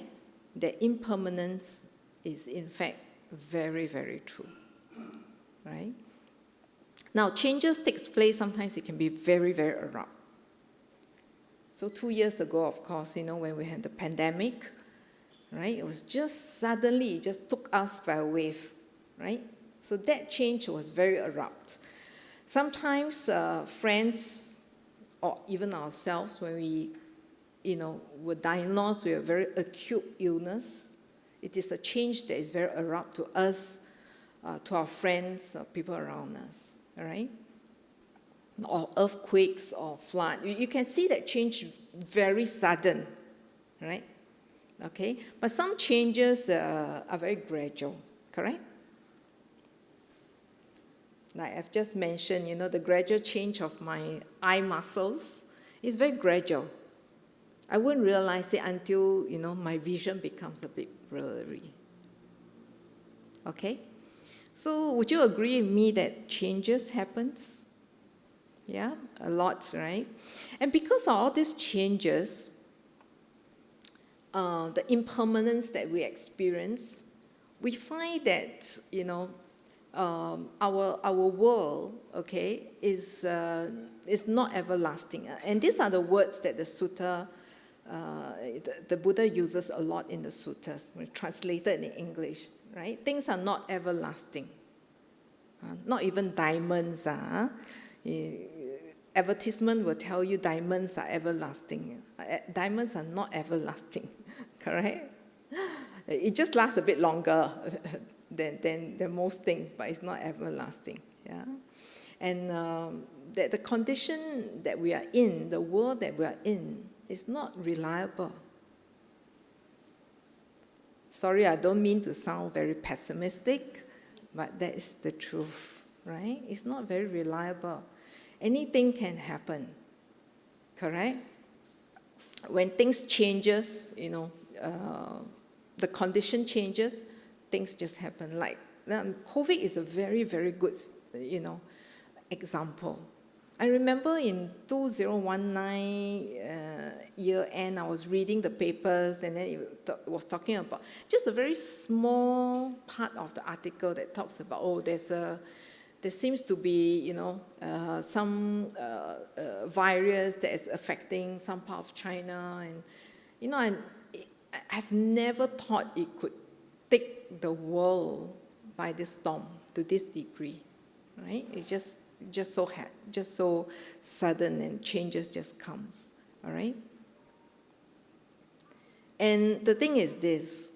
that impermanence is in fact very, very true, right? Now, changes takes place, sometimes it can be very, very abrupt. So 2 years ago, of course, when we had the pandemic, right? It was just suddenly, it just took us by a wave, right? So that change was very abrupt. Sometimes friends, or even ourselves, when we, were diagnosed with a very acute illness, it is a change that is very abrupt to us, to our friends, or people around us, all right? Or earthquakes or flood. You can see that change very sudden, right? Okay, but some changes are very gradual, correct? Like I've just mentioned, the gradual change of my eye muscles is very gradual. I wouldn't realize it until, my vision becomes a bit blurry. Okay? So would you agree with me that changes happens? Yeah, a lot, right? And because of all these changes, the impermanence that we experience, we find that, our world, okay, is not everlasting. And these are the words that the sutta, the Buddha uses a lot in the suttas, translated in English, right? Things are not everlasting. Not even diamonds are. Advertisement will tell you diamonds are everlasting. Diamonds are not everlasting, correct? It just lasts a bit longer than most things, but it's not everlasting. Yeah, and that the condition that we are in, the world that we are in, is not reliable. Sorry, I don't mean to sound very pessimistic, but that is the truth, right? It's not very reliable. Anything can happen, correct? When things changes, the condition changes, things just happen. Like COVID is a very, very good, example. I remember in 2019 year end, I was reading the papers, and then it was talking about just a very small part of the article that talks about, there seems to be, some virus that is affecting some part of China, and I've never thought it could take the world by this storm to this degree, right? It's just so sudden, and changes just comes, all right? And the thing is this: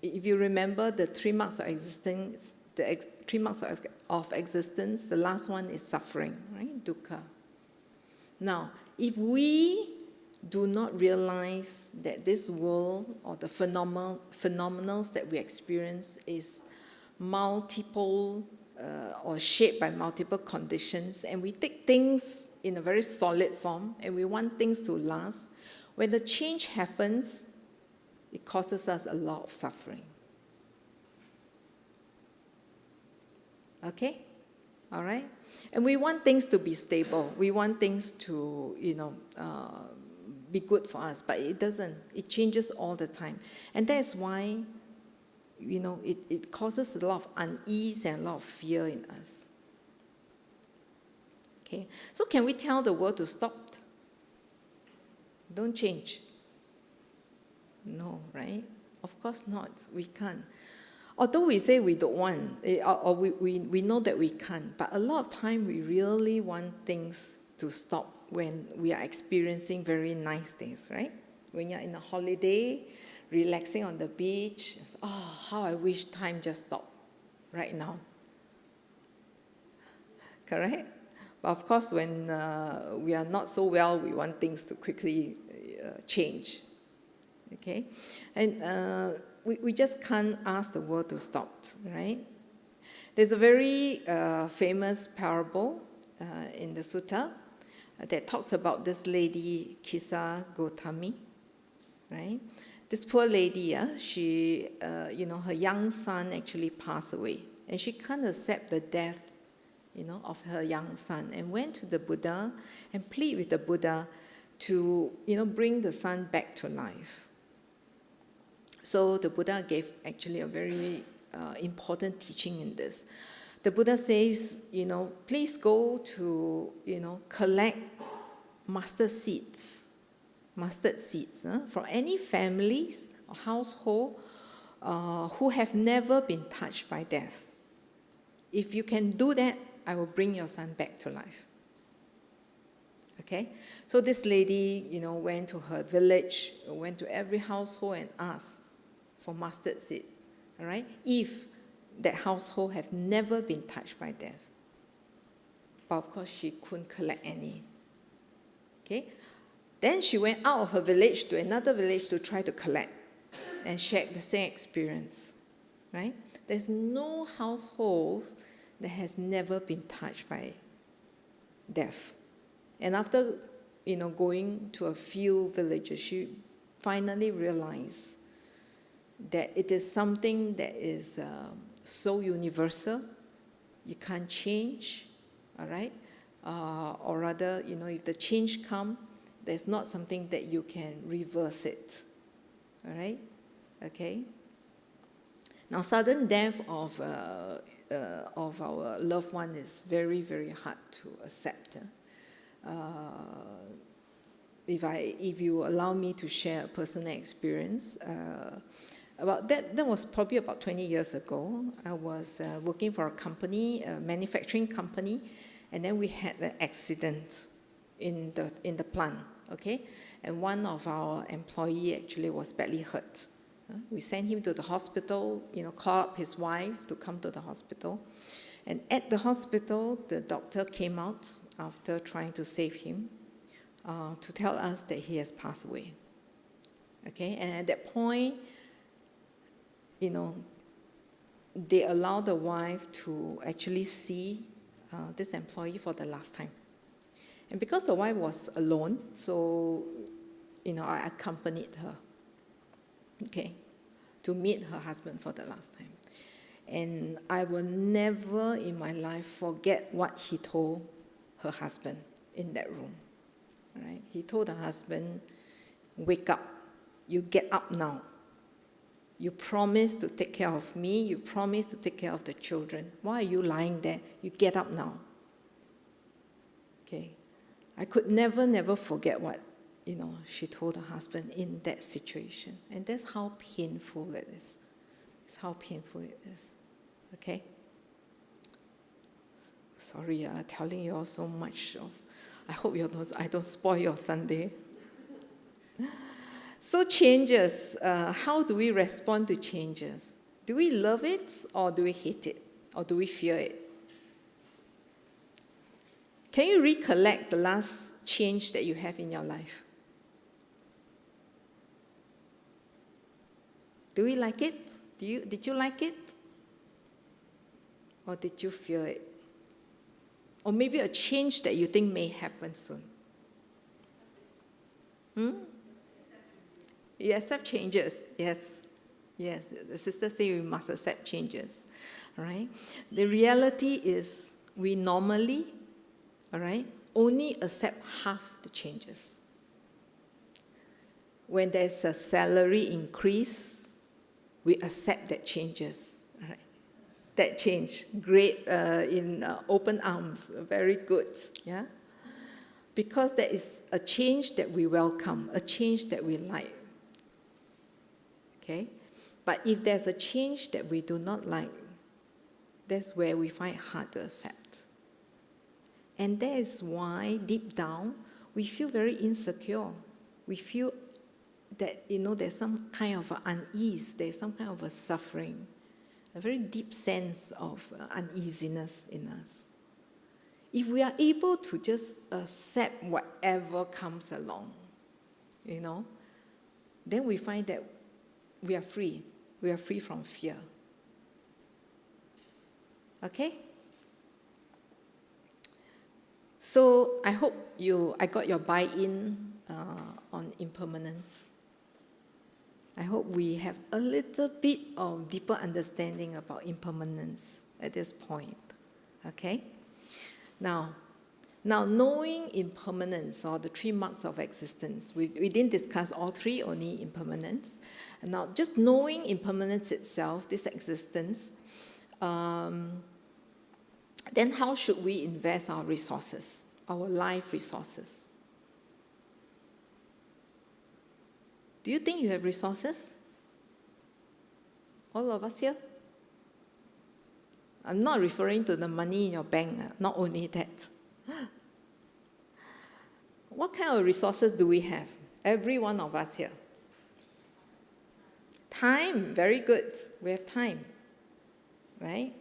if you remember the 3 marks of existence, the 3 marks of existence, the last one is suffering, right? Dukkha. Now, if we do not realize that this world, or the phenomena that we experience, is multiple or shaped by multiple conditions, and we take things in a very solid form, and we want things to last, when the change happens, it causes us a lot of suffering. Okay? All right? And we want things to be stable. We want things to, be good for us, but it doesn't. It changes all the time. And that's why, it causes a lot of unease and a lot of fear in us. Okay? So can we tell the world to stop? Don't change. No, right? Of course not. We can't. Although we say we don't want, or we know that we can't, but a lot of time we really want things to stop when we are experiencing very nice things, right? When you're in a holiday, relaxing on the beach, how I wish time just stopped right now. Correct? But of course, when we are not so well, we want things to quickly change. Okay? And we just can't ask the world to stop, right? There's a very famous parable in the Sutta that talks about this lady, Kisa Gotami, right? This poor lady, she, her young son actually passed away, and she can't accept the death, of her young son, and went to the Buddha and plead with the Buddha to, bring the son back to life. So the Buddha gave actually a very important teaching in this. The Buddha says, please go to, collect mustard seeds from any families or household who have never been touched by death. If you can do that, I will bring your son back to life. Okay? So this lady, went to her village, went to every household and asked for mustard seed, all right? If that household have never been touched by death. But of course, she couldn't collect any. Okay? Then she went out of her village to another village to try to collect and share the same experience, right? There's no households that has never been touched by death. And after, going to a few villages, she finally realized that it is something that is so universal, you can't change, all right? Or rather, if the change comes, there's not something that you can reverse it, all right? Okay? Now, sudden death of our loved one is very, very hard to accept. If you allow me to share a personal experience, about that was probably about 20 years ago. I was working for a company, a manufacturing company, and then we had an accident in the plant, okay? And one of our employee actually was badly hurt. We sent him to the hospital, called up his wife to come to the hospital. And at the hospital, the doctor came out after trying to save him to tell us that he has passed away. Okay, and at that point, they allowed the wife to actually see this employee for the last time. And because the wife was alone, so, I accompanied her, okay, to meet her husband for the last time. And I will never in my life forget what he told her husband in that room. All right? He told her husband, wake up, you get up now. You promised to take care of me, you promised to take care of the children. Why are you lying there? You get up now. Okay. I could never forget what, she told her husband in that situation. And that's how painful it is. It's how painful it is. Okay? Sorry, telling you all so much of. I hope I don't spoil your Sunday. So changes, how do we respond to changes? Do we love it or do we hate it? Or do we fear it? Can you recollect the last change that you have in your life? Do we like it? Did you like it? Or did you fear it? Or maybe a change that you think may happen soon? You accept changes, yes. Yes, the sister say we must accept changes, all right? The reality is we normally, all right, only accept half the changes. When there's a salary increase, we accept that changes, all right? That change, great, in open arms, very good, yeah? Because there is a change that we welcome, a change that we like. Okay? But if there's a change that we do not like, that's where we find it hard to accept. And that is why, deep down, we feel very insecure. We feel that, there's some kind of unease, there's some kind of a suffering, a very deep sense of uneasiness in us. if we are able to just accept whatever comes along, then we find that we are free. We are free from fear. Okay? So I hope I got your buy-in on impermanence. I hope we have a little bit of deeper understanding about impermanence at this point. Okay? Now knowing impermanence, or the 3 marks of existence, we didn't discuss all 3, only impermanence. And now just knowing impermanence itself, this existence, then how should we invest our resources, our life resources? Do you think you have resources? All of us here? I'm not referring to the money in your bank, not only that. What kind of resources do we have? Every one of us here. Time, very good. We have time, right?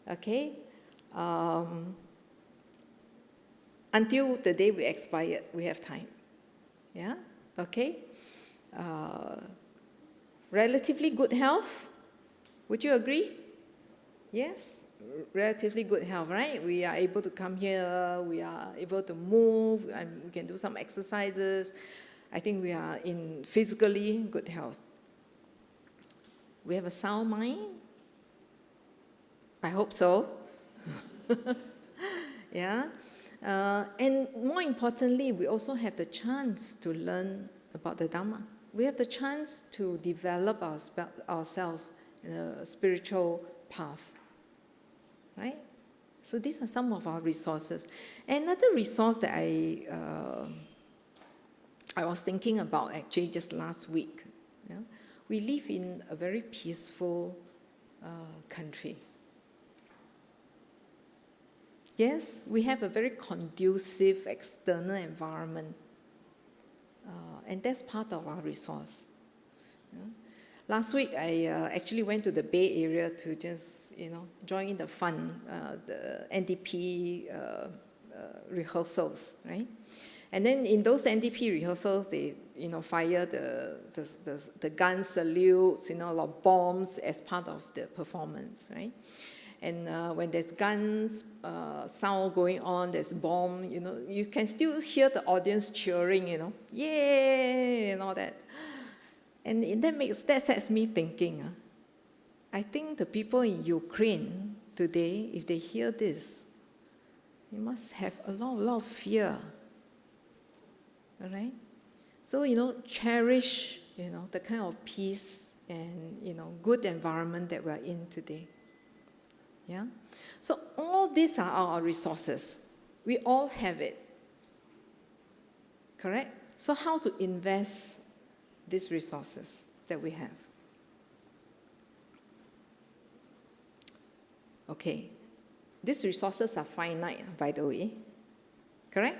Okay. Until the day we expired, we have time. Yeah? Okay. Relatively good health. Would you agree? Yes? Relatively good health, right? We are able to come here, we are able to move, and we can do some exercises. I think we are in physically good health. We have a sound mind? I hope so. Yeah? And more importantly, we also have the chance to learn about the Dhamma. We have the chance to develop ourselves in a spiritual path. Right? So these are some of our resources. Another resource that I was thinking about actually just last week. Yeah? We live in a very peaceful country. Yes, we have a very conducive external environment. And that's part of our resource. Yeah? Last week, I actually went to the Bay Area to just, join in the fun, the NDP rehearsals, right? And then in those NDP rehearsals, they, fire the gun salutes, a lot of bombs as part of the performance, right? And when there's guns sound going on, there's bomb, you can still hear the audience cheering, yay, and all that. And that sets me thinking. I think the people in Ukraine today, if they hear this, they must have a lot of fear. All right? So, cherish, the kind of peace and, good environment that we're in today. Yeah? So all these are our resources. We all have it. Correct? So how to invest these resources that we have? Okay. These resources are finite, by the way. Correct?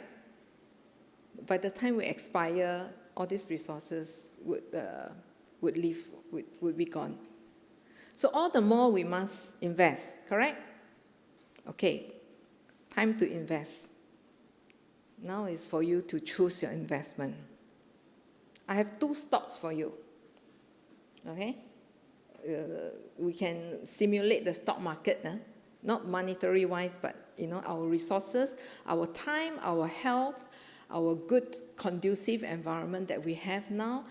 By the time we expire, all these resources would be gone. So all the more we must invest, correct? Okay, time to invest. Now is for you to choose your investment. I have 2 stocks for you, okay? We can simulate the stock market, not monetary-wise, but our resources, our time, our health, our good, conducive environment that we have now,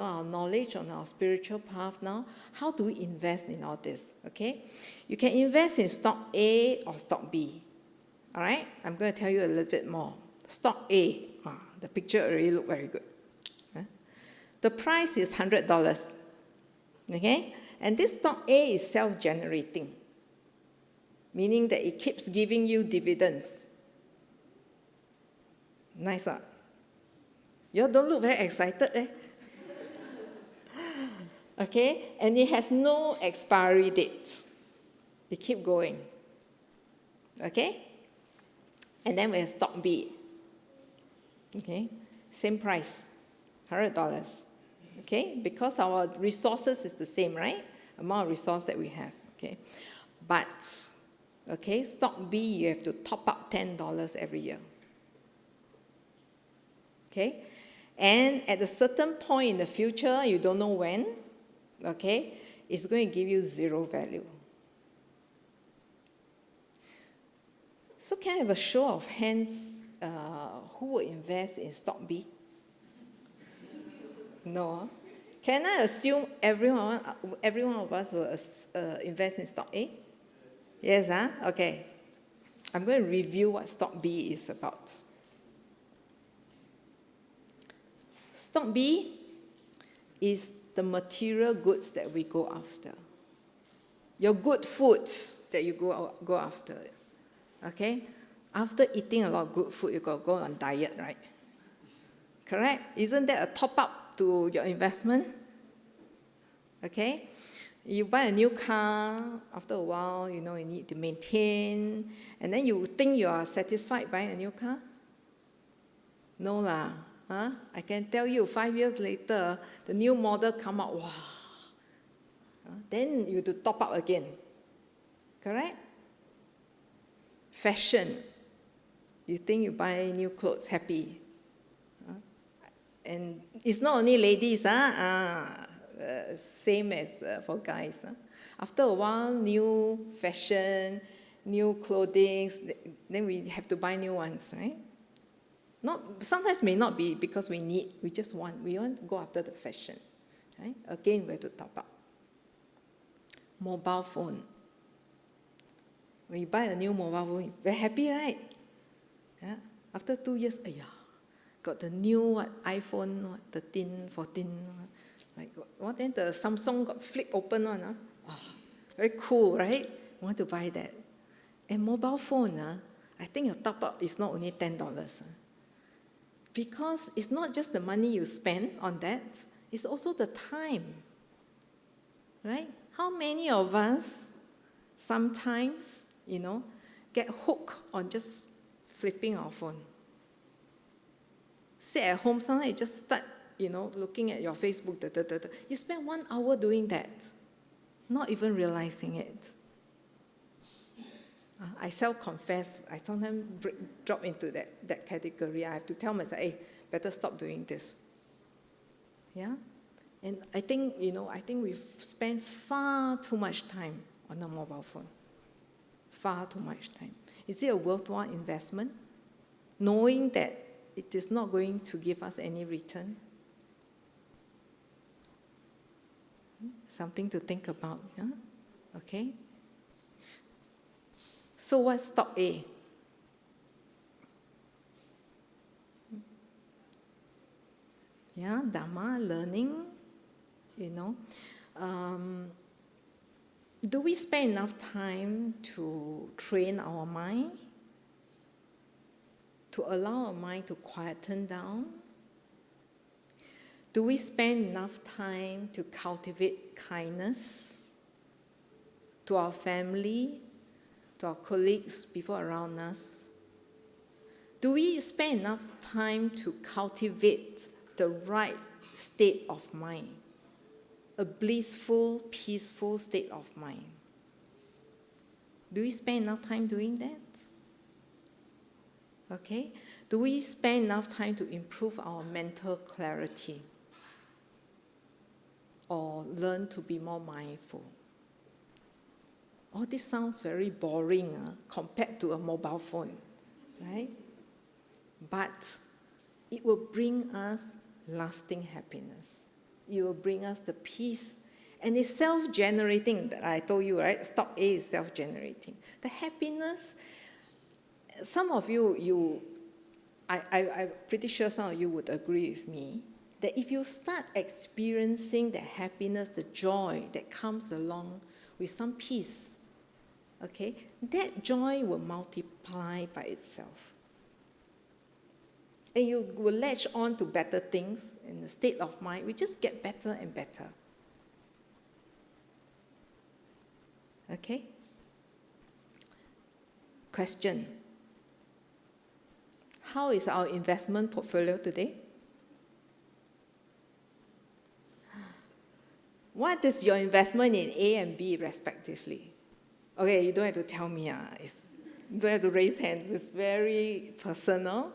our knowledge on our spiritual path now. How do we invest in all this, okay? You can invest in stock A or stock B, all right? I'm going to tell you a little bit more. Stock A, the picture already looks very good. The price is $100, okay? And this stock A is self-generating, meaning that it keeps giving you dividends. Nice, huh? You don't look very excited, eh? Okay? And it has no expiry date. It keeps going. Okay? And then we have stock B. Okay? Same price, $100. Okay? Because our resources is the same, right? Amount of resource that we have. Okay? But Okay, stock B, you have to top up $10 every year. Okay, and at a certain point in the future, you don't know when, okay, it's going to give you zero value. So can I have a show of hands who would invest in stock B? No. Can I assume every one of us will invest in stock A? Yes, huh? Okay. I'm going to review what stock B is about. Stock B is the material goods that we go after. Your good food that you go after. Okay? After eating a lot of good food, you got to go on diet, right? Correct? Isn't that a top-up to your investment? Okay? You buy a new car, after a while, you need to maintain, and then you think you are satisfied buying a new car? No lah. Huh? I can tell you, 5 years later, the new model come out, wow. Then you have to top up again. Correct? Fashion. You think you buy new clothes, happy. And it's not only ladies, same as for guys. After a while, new fashion, new clothing, then we have to buy new ones, right? Sometimes may not be because we just want to go after the fashion. Right? Again, we have to top up. Mobile phone. When you buy a new mobile phone, you're very happy, right? Yeah? After 2 years, got the new iPhone 13, 14. Then the Samsung got flip open one. Very cool, right? Want to buy that. And mobile phone, I think your top up is not only $10. Because it's not just the money you spend on that, it's also the time. Right? How many of us sometimes, get hooked on just flipping our phone? Sit at home, sometimes you just start, looking at your Facebook. You spend 1 hour doing that, not even realizing it. I self-confess, I sometimes drop into that category. I have to tell myself, hey, better stop doing this. Yeah? And I think we've spent far too much time on a mobile phone. Far too much time. Is it a worthwhile investment? Knowing that it is not going to give us any return? Something to think about, yeah? Okay? So what's stock A? Yeah, Dharma, learning, Do we spend enough time to train our mind? To allow our mind to quieten down? Do we spend enough time to cultivate kindness to our family, to our colleagues, people around us? Do we spend enough time to cultivate the right state of mind, a blissful, peaceful state of mind? Do we spend enough time doing that? Okay? Do we spend enough time to improve our mental clarity or learn to be more mindful? All this sounds very boring compared to a mobile phone, right? But it will bring us lasting happiness. It will bring us the peace. And it's self-generating, that I told you, right? Stock A is self-generating. The happiness, some of you, I'm pretty sure some of you would agree with me, that if you start experiencing the happiness, the joy that comes along with some peace, okay, that joy will multiply by itself. And you will latch on to better things, and the state of mind will just get better and better. Okay? Question. How is our investment portfolio today? What is your investment in A and B respectively? Okay, you don't have to tell me. You don't have to raise hands. It's very personal.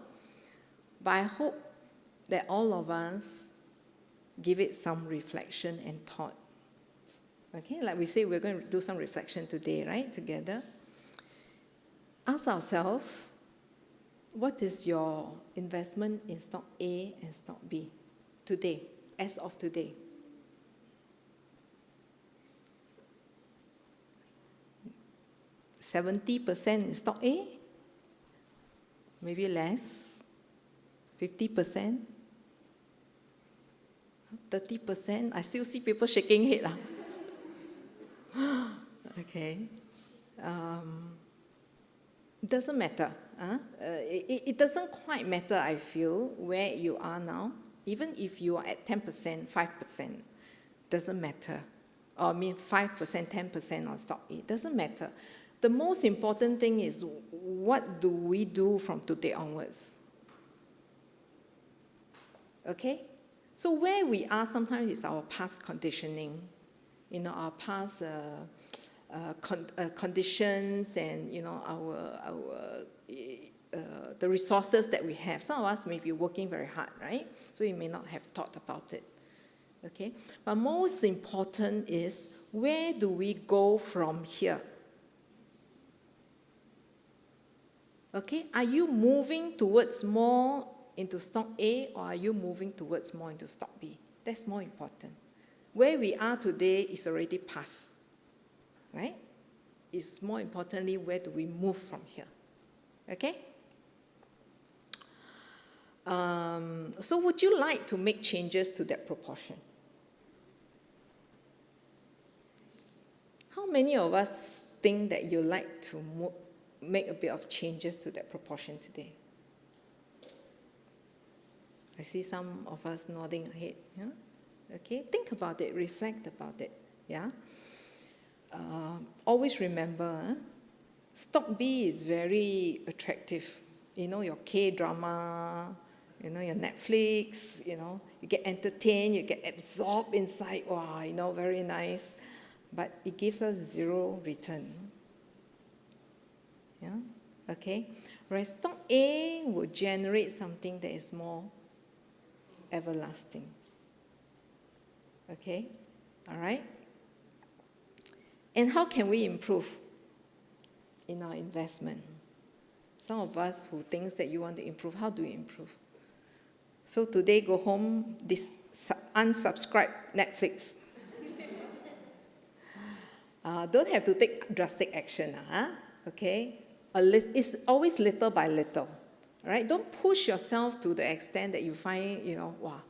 But I hope that all of us give it some reflection and thought. Okay, like we say, we're going to do some reflection today, right, together. Ask ourselves, what is your investment in stock A and stock B today, as of today? %70 in stock A? Maybe less? 50%? 30%? I still see people shaking head. Okay. It doesn't matter. It doesn't quite matter, I feel, where you are now. Even if you are at 10%, 5%, doesn't matter. Or I mean 5%, 10% on stock A, doesn't matter. The most important thing is, what do we do from today onwards? Okay? So where we are sometimes is our past conditioning, our past conditions, and the resources that we have. Some of us may be working very hard, right? So you may not have thought about it. Okay? But most important is, where do we go from here? Okay? Are you moving towards more into stock A, or are you moving towards more into stock B? That's more important. Where we are today is already past, right? It's more importantly, where do we move from here? Okay? So would you like to make changes to that proportion? How many of us think that you like to make a bit of changes to that proportion today? I see some of us nodding ahead. Yeah? Okay, think about it, reflect about it. Yeah. Always remember, stock B is very attractive. Your K-drama, your Netflix, you get entertained, you get absorbed inside. Wow, very nice. But it gives us zero return. Yeah. Okay. Whereas stock A will generate something that is more everlasting. Okay? All right? And how can we improve in our investment? Some of us who think that you want to improve, how do you improve? So today, go home, unsubscribe Netflix. Don't have to take drastic action. Okay? It's always little by little. Right? Don't push yourself to the extent that you find, wow,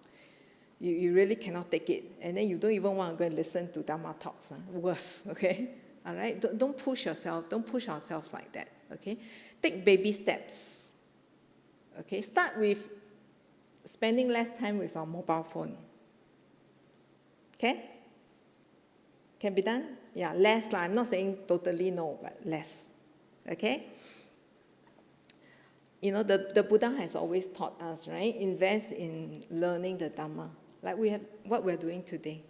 you really cannot take it. And then you don't even want to go and listen to Dharma talks. Worse, okay? All right? Don't push yourself. Don't push ourselves like that, okay? Take baby steps. Okay? Start with spending less time with our mobile phone. Okay? Can be done? Yeah, less. I'm not saying totally no, but less. Okay? The Buddha has always taught us, right? Invest in learning the Dhamma. Like what we're doing today.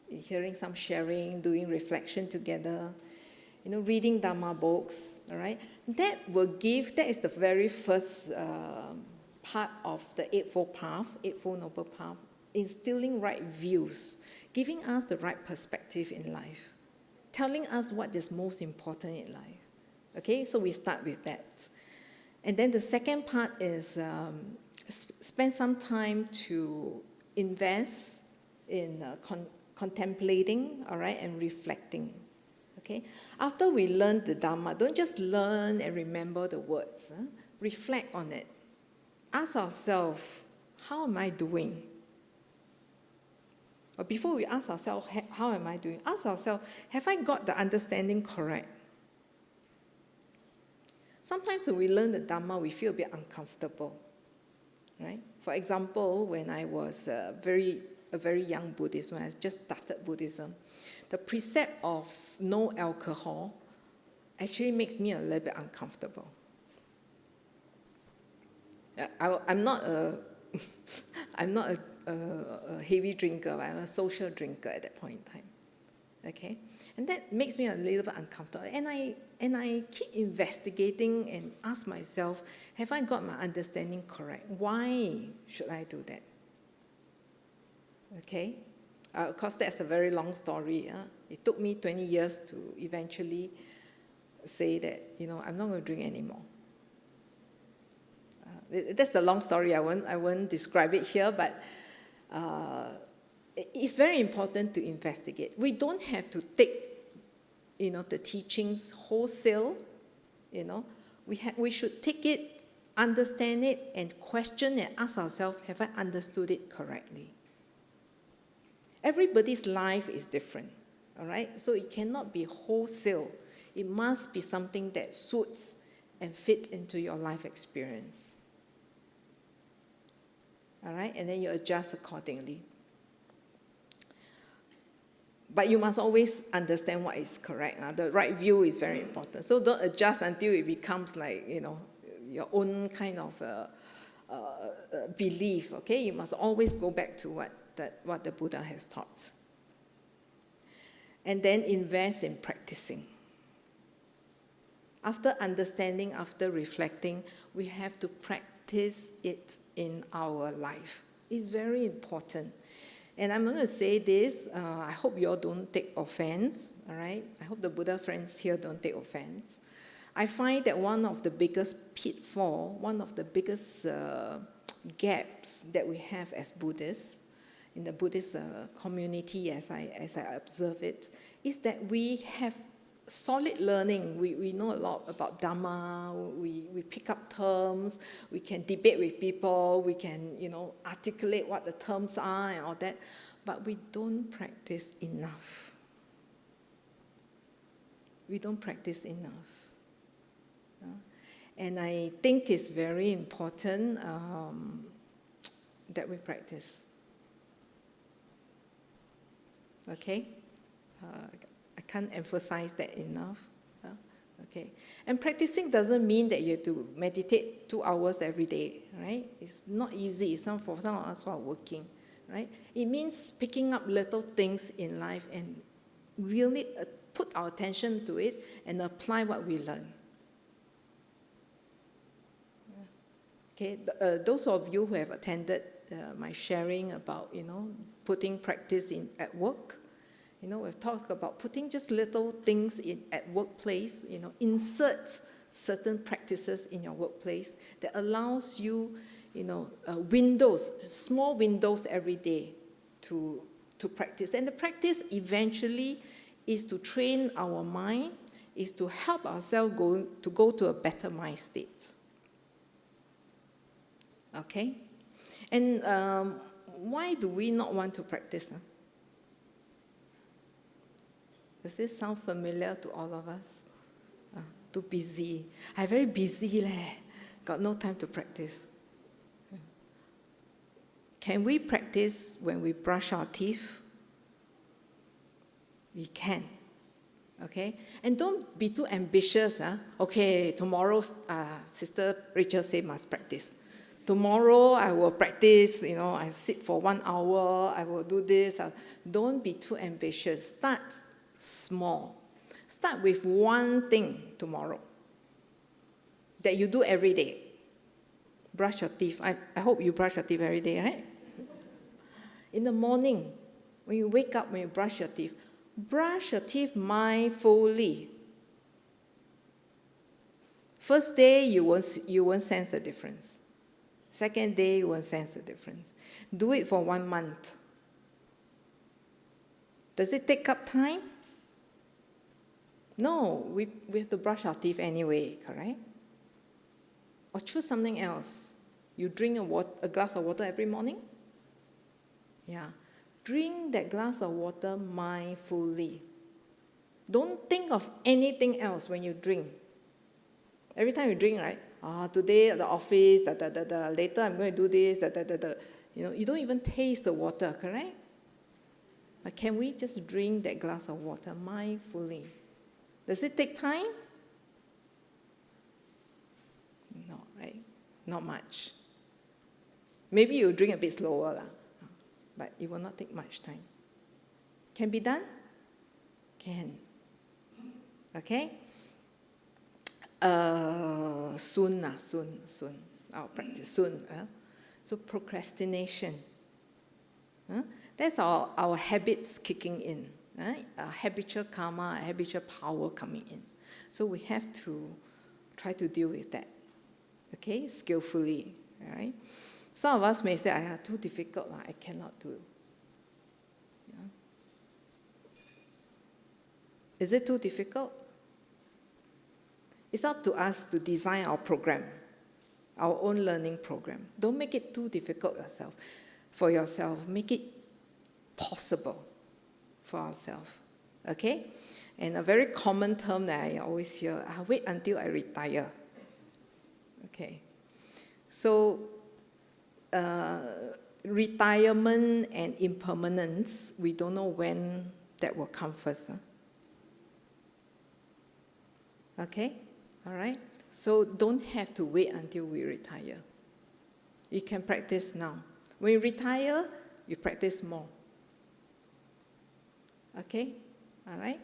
Hearing some sharing, doing reflection together, reading Dhamma books, all right? That is the very first part of the Eightfold Path, Eightfold Noble Path, instilling right views, giving us the right perspective in life, telling us what is most important in life. Okay, so we start with that. And then the second part is spend some time to invest in contemplating, all right, and reflecting. Okay? After we learn the Dhamma, don't just learn and remember the words. Reflect on it. Ask ourselves, how am I doing? But before we ask ourselves, how am I doing? Ask ourselves, have I got the understanding correct? Sometimes when we learn the Dhamma, we feel a bit uncomfortable, right? For example, when I was a very young Buddhist, when I just started Buddhism, the precept of no alcohol actually makes me a little bit uncomfortable. I'm not a heavy drinker, but I'm a social drinker at that point in time. Okay, and that makes me a little bit uncomfortable. And I keep investigating and ask myself, have I got my understanding correct? Why should I do that? Okay, of course that's a very long story. It took me 20 years to eventually say that, I'm not going to drink anymore. That's a long story. I won't describe it here, but it's very important to investigate. We don't have to take, the teachings wholesale. We should take it, understand it, and question and ask ourselves, have I understood it correctly? Everybody's life is different, all right? So it cannot be wholesale. It must be something that suits and fit into your life experience. All right? And then you adjust accordingly. But you must always understand what is correct. The right view is very important. So don't adjust until it becomes like, your own kind of belief, okay? You must always go back to what the Buddha has taught. And then invest in practicing. After understanding, after reflecting, we have to practice it in our life. It's very important. And I'm going to say this, I hope you all don't take offense, all right? I hope the Buddha friends here don't take offense. I find that one of the biggest pitfall, one of the biggest gaps that we have as Buddhists, in the Buddhist community as I observe it, is that we have solid learning. We know a lot about Dhamma, we pick up terms, we can debate with people, we can, articulate what the terms are and all that, but we don't practice enough. We don't practice enough. And I think it's very important that we practice. Okay? I can't emphasize that enough. Okay, and practicing doesn't mean that you have to meditate 2 hours every day, right? It's not easy. For some of us who are working, right? It means picking up little things in life and really put our attention to it and apply what we learn. Okay, those of you who have attended my sharing about, putting practice in at work. We've talked about putting just little things at workplace, insert certain practices in your workplace that allows you, windows, small windows every day to practice. And the practice eventually is to train our mind, is to help ourselves go to a better mind state. Okay? And why do we not want to practice? Does this sound familiar to all of us? Too busy. I'm very busy leh. Got no time to practice. Can we practice when we brush our teeth? We can. Okay? And don't be too ambitious. Okay, tomorrow, Sister Rachel said must practice. Tomorrow I will practice, I sit for 1 hour, I will do this. Don't be too ambitious. Start small. Start with one thing tomorrow that you do every day. Brush your teeth. I hope you brush your teeth every day, right? In the morning, when you wake up, when you brush your teeth mindfully. First day, you won't sense the difference. Second day, you won't sense the difference. Do it for 1 month. Does it take up time? No, we have to brush our teeth anyway, correct? Or choose something else. You drink a glass of water every morning? Yeah. Drink that glass of water mindfully. Don't think of anything else when you drink. Every time you drink, right? Today at the office, later I'm going to do this, you don't even taste the water, correct? But can we just drink that glass of water mindfully? Does it take time? No, right? Not much. Maybe you drink a bit slower, but it will not take much time. Can be done? Can. Okay? Soon. I'll practice soon. So procrastination. That's our habits kicking in, right? Habitual karma, habitual power coming in. So we have to try to deal with that, okay, skillfully, all right? Some of us may say, too difficult, I cannot do. Yeah. Is it too difficult? It's up to us to design our program, our own learning program. Don't make it too difficult for yourself. Make it possible for ourselves, okay? And a very common term that I always hear, wait until I retire. Okay. So, retirement and impermanence, we don't know when that will come first. Okay? All right? So, don't have to wait until we retire. You can practice now. When you retire, you practice more. Okay? All right?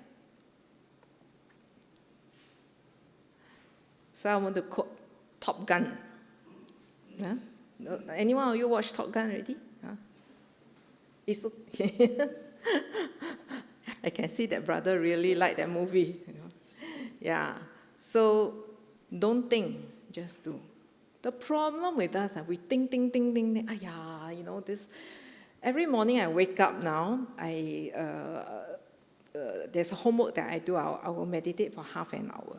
So I want to quote Top Gun. Yeah? Anyone of you watch Top Gun already? It's okay. I can see that brother really liked that movie. Yeah. So don't think, just do. The problem with us, we think. This. Every morning I wake up now, there's a homework that I do. I will meditate for half an hour.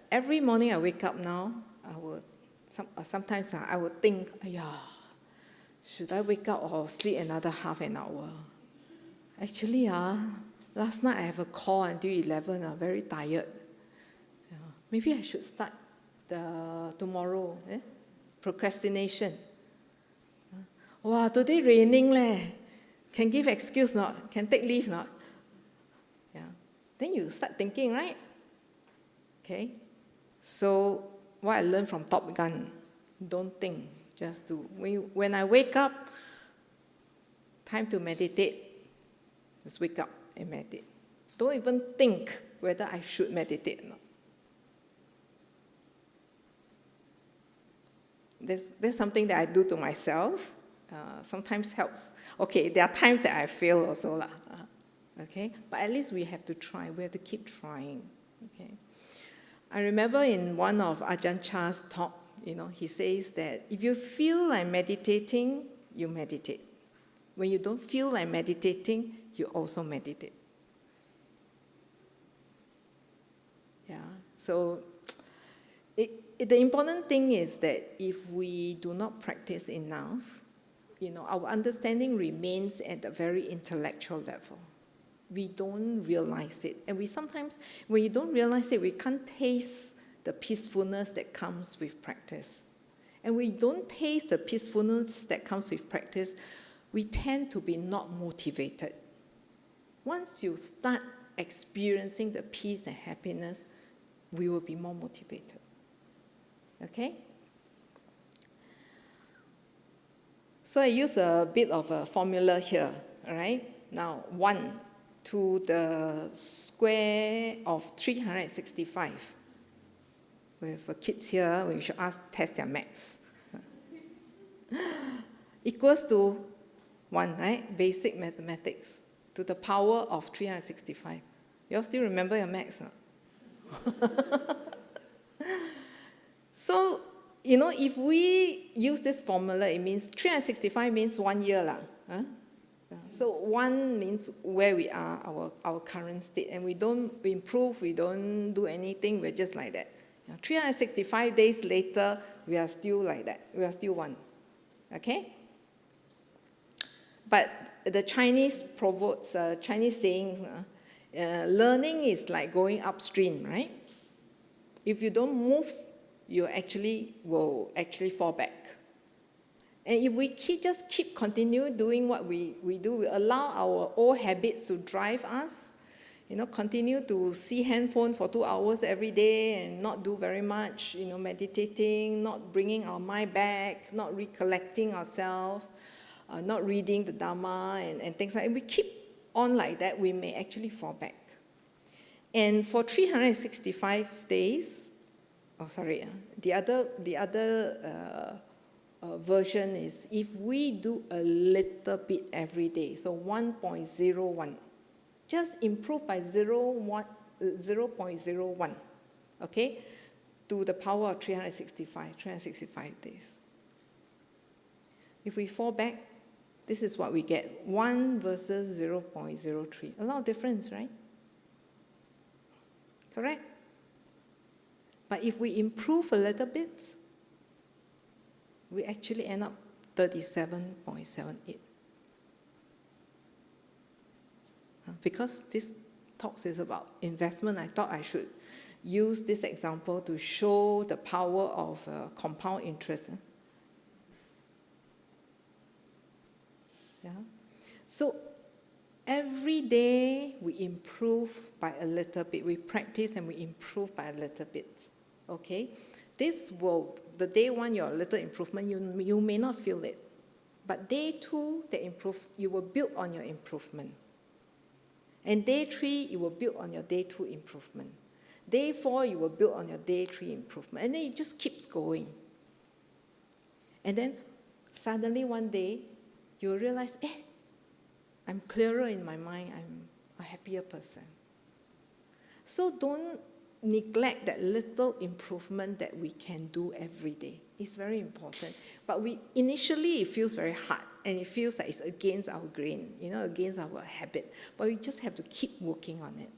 Every morning I wake up now, sometimes I will think, should I wake up or sleep another half an hour? Actually, last night I have a call until 11, very tired. Maybe I should start tomorrow. Procrastination. Wow, today raining leh. Can give excuse not? Can take leave not? Yeah. Then you start thinking, right? Okay. So what I learned from Top Gun, don't think, just do. When I wake up, time to meditate. Just wake up and meditate. Don't even think whether I should meditate or not. There's something that I do to myself. Sometimes helps. Okay, there are times that I fail also. Okay? But at least we have to try. We have to keep trying. Okay? I remember in one of Ajahn Chah's talk, he says that if you feel like meditating, you meditate. When you don't feel like meditating, you also meditate. Yeah. So the important thing is that if we do not practice enough, our understanding remains at a very intellectual level. We don't realize it. And we sometimes, when you don't realize it, we can't taste the peacefulness that comes with practice. And we don't taste the peacefulness that comes with practice, we tend to be not motivated. Once you start experiencing the peace and happiness, we will be more motivated. Okay? So I use a bit of a formula here, all right? Now, 1 to the square of 365. With kids here, we should test their maths. Equals to 1, right? Basic mathematics. To the power of 365. You all still remember your maths? So, if we use this formula, it means 365 means 1 year. So 1 means where we are, our current state. And we don't improve, we don't do anything, we're just like that. 365 days later, we are still like that. We are still 1. Okay? But the Chinese proverbs, Chinese sayings, learning is like going upstream, right? If you don't move, you will actually fall back. And if we just continue doing what we do, we allow our old habits to drive us, continue to see handphone for 2 hours every day and not do very much, meditating, not bringing our mind back, not recollecting ourselves, not reading the Dharma and things like that. And we keep on like that, we may actually fall back. And for 365 days, the other version is if we do a little bit every day, so 1.01, just improve by 0.01, okay, to the power of 365 days. If we fall back, this is what we get, 1 versus 0.03. A lot of difference, right? Correct? But if we improve a little bit, we actually end up 37.78. Because this talk is about investment, I thought I should use this example to show the power of compound interest. Yeah. So every day we improve by a little bit. We practice and we improve by a little bit. Okay? This will, the day one, your little improvement, you may not feel it. But day two, the you will build on your improvement. And day three, you will build on your day two improvement. Day four, you will build on your day three improvement. And then it just keeps going. And then suddenly one day, you will realize, I'm clearer in my mind, I'm a happier person. So don't neglect that little improvement that we can do every day. It's very important. But initially it feels very hard, and it feels like it's against our grain, against our habit. But we just have to keep working on it.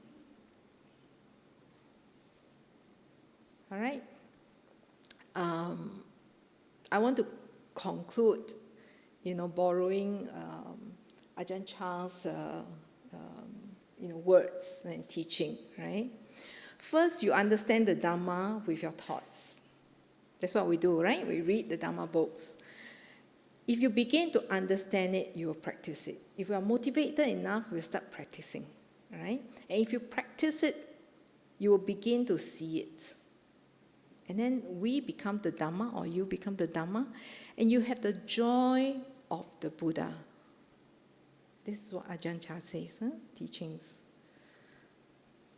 All right? I want to conclude, borrowing Ajahn Chah's words and teaching, right? First, you understand the Dhamma with your thoughts. That's what we do, right? We read the Dhamma books. If you begin to understand it, you will practice it. If you are motivated enough, you'll start practicing, right? And if you practice it, you will begin to see it. And then we become the Dhamma, or you become the Dhamma, and you have the joy of the Buddha. This is what Ajahn Chah says, teachings.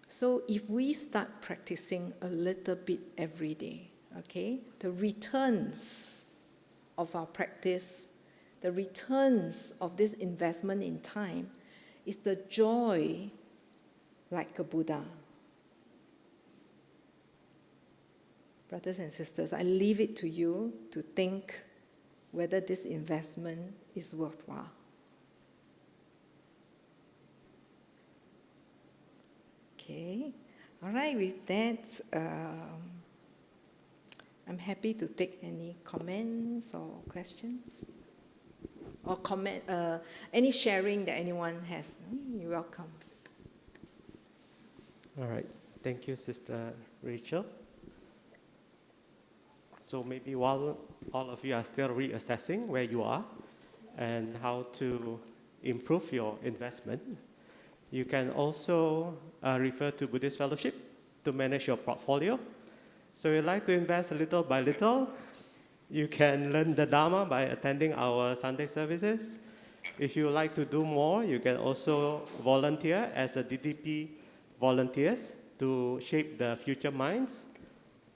So if we start practicing a little bit every day, okay, the returns of our practice, the returns of this investment in time is the joy like a Buddha. Brothers and sisters, I leave it to you to think whether this investment is worthwhile. Okay, all right, with that, I'm happy to take any comments or questions. Or any sharing that anyone has. You're welcome. All right, thank you, Sister Rachel. So maybe while all of you are still reassessing where you are and how to improve your investment, you can also refer to Buddhist Fellowship to manage your portfolio. So you like to invest little by little, you can learn the Dhamma by attending our Sunday services. If you like to do more, you can also volunteer as a DDP volunteers to shape the future minds.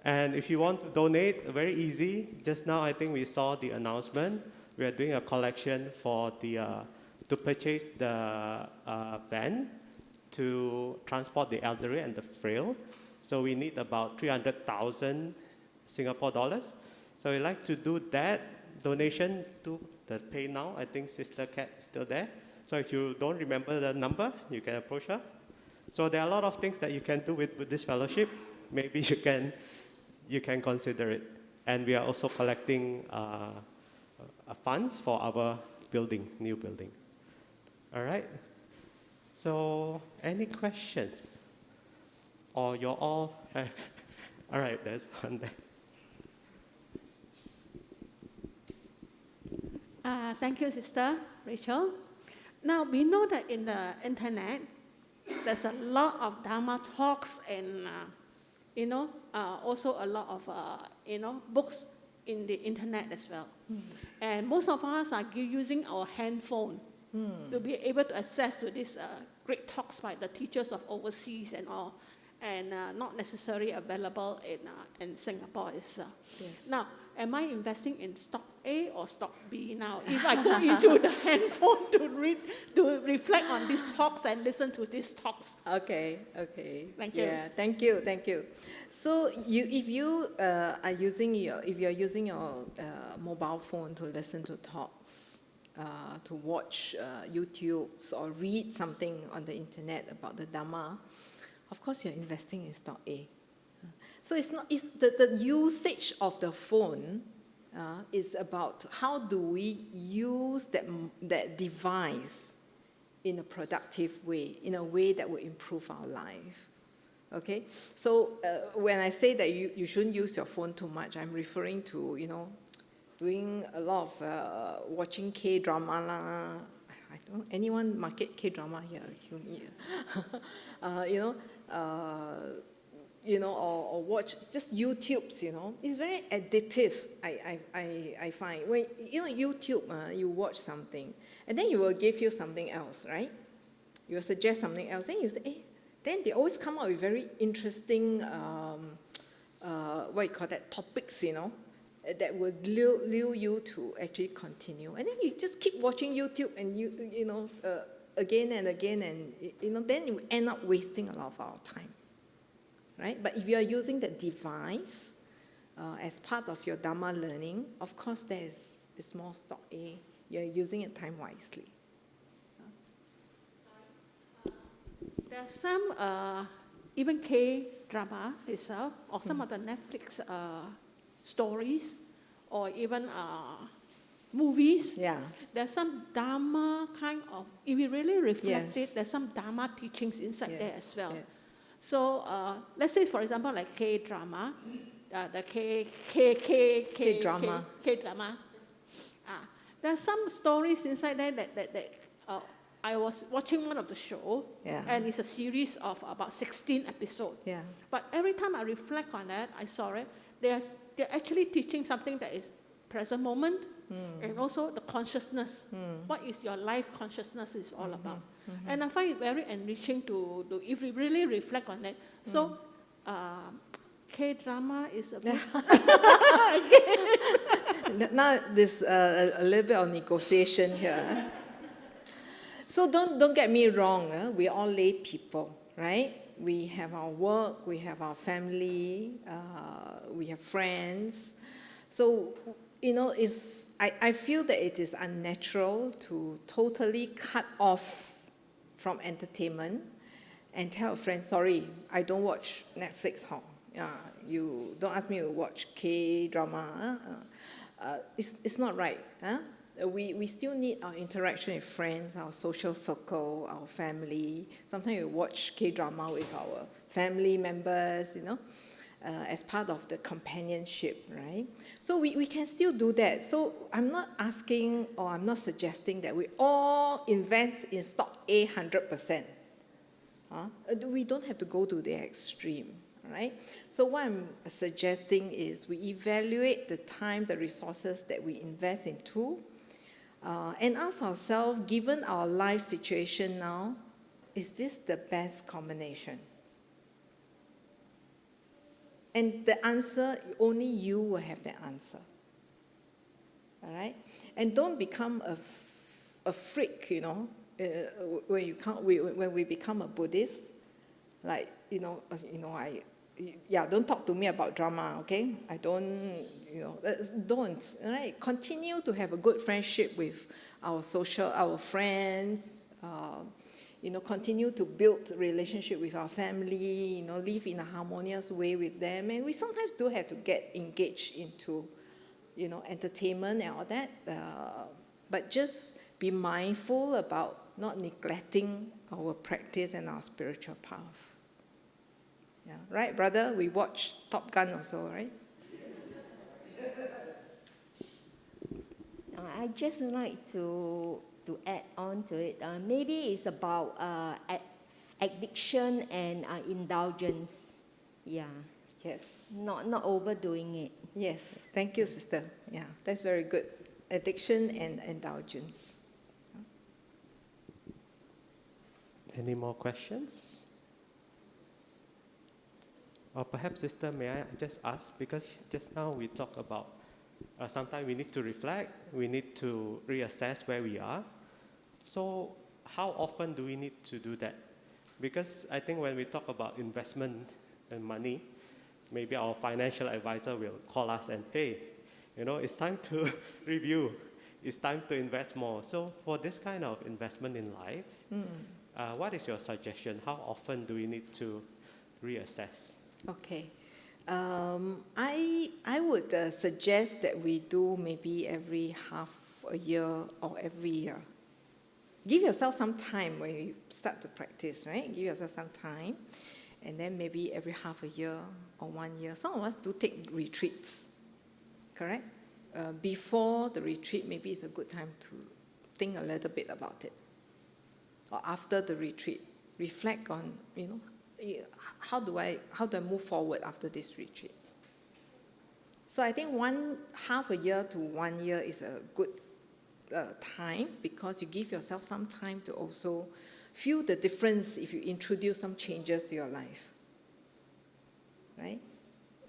And if you want to donate, very easy. Just now, I think we saw the announcement. We are doing a collection for to purchase the van to transport the elderly and the frail. So we need about 300,000 Singapore dollars. So we'd like to do that donation to the Pay Now. I think Sister Kat is still there. So if you don't remember the number, you can approach her. So there are a lot of things that you can do with Buddhist Fellowship. Maybe you can consider it. And we are also collecting funds for our building, new building. All right. So any questions? Or you all have? All right, there's one there. Thank you, Sister Rachel. Now, we know that in the internet, there's a lot of Dharma talks and, also a lot of, books in the internet as well. Mm-hmm. And most of us are using our handphone, to be able to access to these great talks by the teachers of overseas and all, and not necessarily available in Singapore itself. Yes. Now, am I investing in stock A or stock B now? If I go into the handphone to reflect on these talks and listen to these talks. Okay. Thank you. Yeah, thank you. So if you are using your mobile phone to listen to talks, to watch YouTubes or read something on the internet about the Dhamma, of course you're investing in stock A. So it's the usage of the phone is about how do we use that device in a productive way, in a way that will improve our life. Okay? So when I say that you shouldn't use your phone too much, I'm referring to, doing a lot of watching K-drama lah. I don't know, anyone market K-drama here? Kill me. Or watch just YouTubes, It's very addictive, I find. When, YouTube, you watch something, and then you will give you something else, right? You will suggest something else, then you say, then they always come up with very interesting, topics, that will lure you to actually continue. And then you just keep watching YouTube and again and again, and then you end up wasting a lot of our time. Right? But if you are using the device as part of your Dhamma learning, of course there is more stock A. You're using it time wisely. There are some, even K-drama itself, or some of the Netflix stories, or even movies. Yeah. There's some Dhamma kind of, if you really reflect it, there's some Dhamma teachings inside there as well. Yes. So let's say, for example, like K-drama, the K-drama. K-drama. There are some stories inside there that I was watching one of the show, and it's a series of about 16 episodes. Yeah. But every time I reflect on that, I saw it, they're actually teaching something that is present moment, and also the consciousness. What is your life consciousness is all about. And I find it very enriching to if we really reflect on that. So, K-drama is a bit... Now there's a little bit of negotiation here. So don't get me wrong, we're all lay people, right? We have our work, we have our family, we have friends. So, I feel that it is unnatural to totally cut off from entertainment and tell a friend, sorry, I don't watch Netflix. You don't ask me to watch K-drama. It's not right. We still need our interaction with friends, our social circle, our family. Sometimes we watch K-drama with our family members, as part of the companionship, right? So we can still do that. So I'm not asking or I'm not suggesting that we all invest in stock A 100%. We don't have to go to the extreme, right? So what I'm suggesting is we evaluate the time, the resources that we invest into, and ask ourselves, given our life situation now, is this the best combination? And the answer, only you will have the answer. All right? And don't become a freak, when we become a Buddhist. Like, don't talk to me about drama, okay? I don't, don't, all right? Continue to have a good friendship with our friends, continue to build relationship with our family, live in a harmonious way with them. And we sometimes do have to get engaged into, entertainment and all that. But just be mindful about not neglecting our practice and our spiritual path. Yeah, right, brother? We watch Top Gun also, right? I just like to add on to it. Maybe it's about addiction and indulgence. Yeah. Yes. Not overdoing it. Yes. Thank you, sister. Yeah, that's very good. Addiction and indulgence. Any more questions? Or perhaps, sister, may I just ask, because just now we talked about sometimes we need to reflect, we need to reassess where we are. So how often do we need to do that? Because I think when we talk about investment and money, maybe our financial advisor will call us and, hey, it's time to review. It's time to invest more. So for this kind of investment in life, what is your suggestion? How often do we need to reassess? Okay. I would suggest that we do maybe every half a year or every year. Give yourself some time when you start to practice, right? Give yourself some time. And then maybe every half a year or 1 year. Some of us do take retreats, correct? Before the retreat, maybe it's a good time to think a little bit about it. Or after the retreat, reflect on, how do I move forward after this retreat? So I think half a year to 1 year is a good time, because you give yourself some time to also feel the difference if you introduce some changes to your life, right?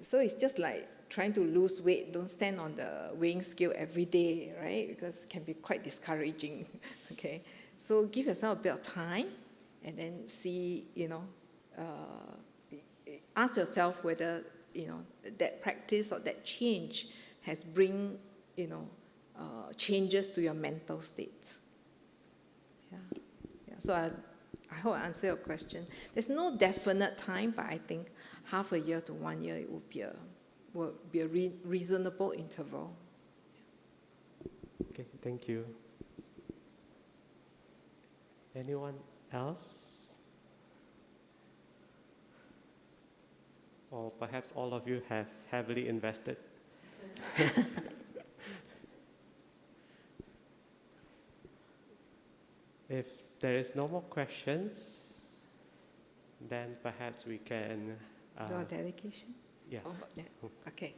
So it's just like trying to lose weight. Don't stand on the weighing scale every day, right? Because it can be quite discouraging, okay? So give yourself a bit of time and then see, ask yourself whether, that practice or that change has bring, changes to your mental state. Yeah. So I hope I answer your question. There's no definite time, but I think half a year to 1 year it would be a reasonable interval. Okay, thank you. Anyone else? Or perhaps all of you have heavily invested. If there is no more questions, then perhaps we can... Do a dedication? Yeah. Oh, yeah. Okay.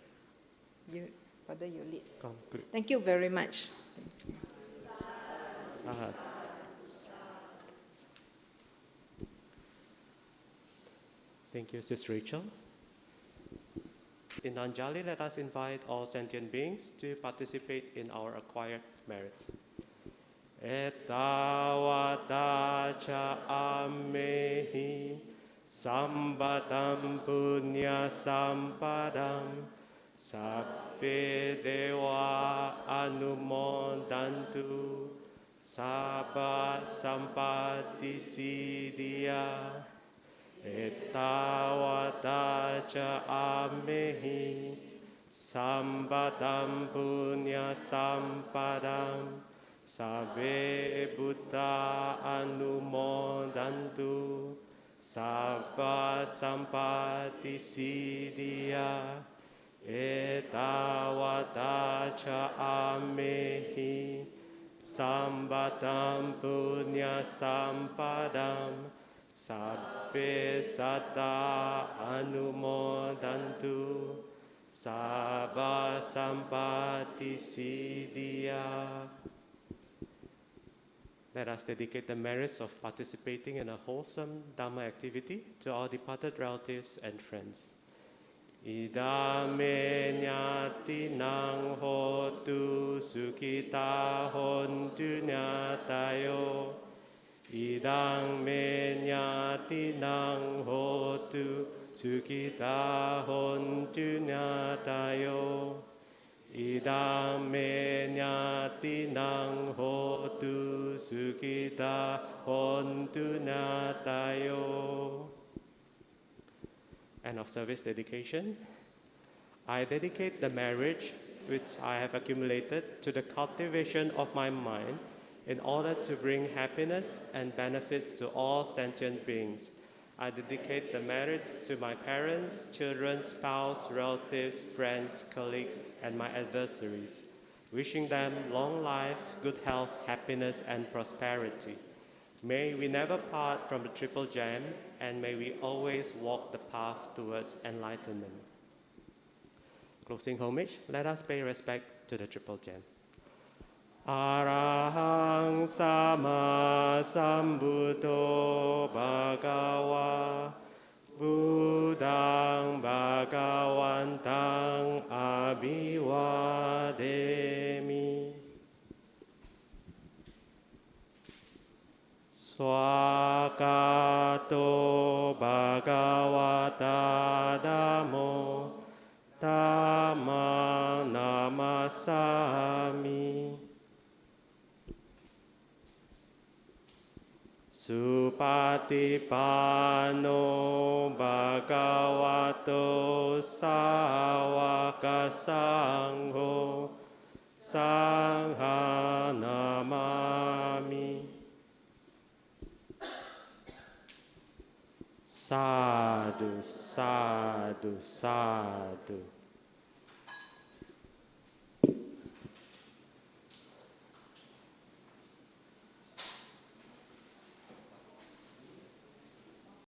Father, you lead. Conclude. Thank you very much. Thank you, Sis Rachel. In Anjali, let us invite all sentient beings to participate in our acquired merits. Etawata cha ammehi sambatam punya sampadam sabbe dewa anumodantu sabba sampati siddhya. Etawata cha ammehi sambatam punya sampadam sabbe buddha anumodantu sabba sampati siddhya. Etawata cha ammehi sambatam punya sampadam sabbe satta anumodantu sabba sampati siddhya. Let us dedicate the merits of participating in a wholesome Dhamma activity to our departed relatives and friends. Idame nyati nang hotu sukita hontu nyatayo. Idang me nyati nang hotu sukita hontu nyatayo. Idang me nyati nang hotu sukita hontu nyatayo. End of service dedication. I dedicate the marriage which I have accumulated to the cultivation of my mind in order to bring happiness and benefits to all sentient beings. I dedicate the marriage to my parents, children, spouse, relatives, friends, colleagues, and my adversaries, wishing them long life, good health, happiness, and prosperity. May we never part from the Triple Gem, and may we always walk the path towards enlightenment. Closing homage, let us pay respect to the Triple Gem. Arahang sama sambuddho bhagava Buddhang bhagavantang abhivademi Swakato bhagavata dhammo dhammang namasami Supatipanno bhagavato sāvaka sangho sangha namami Sadhu, sadhu, sadhu.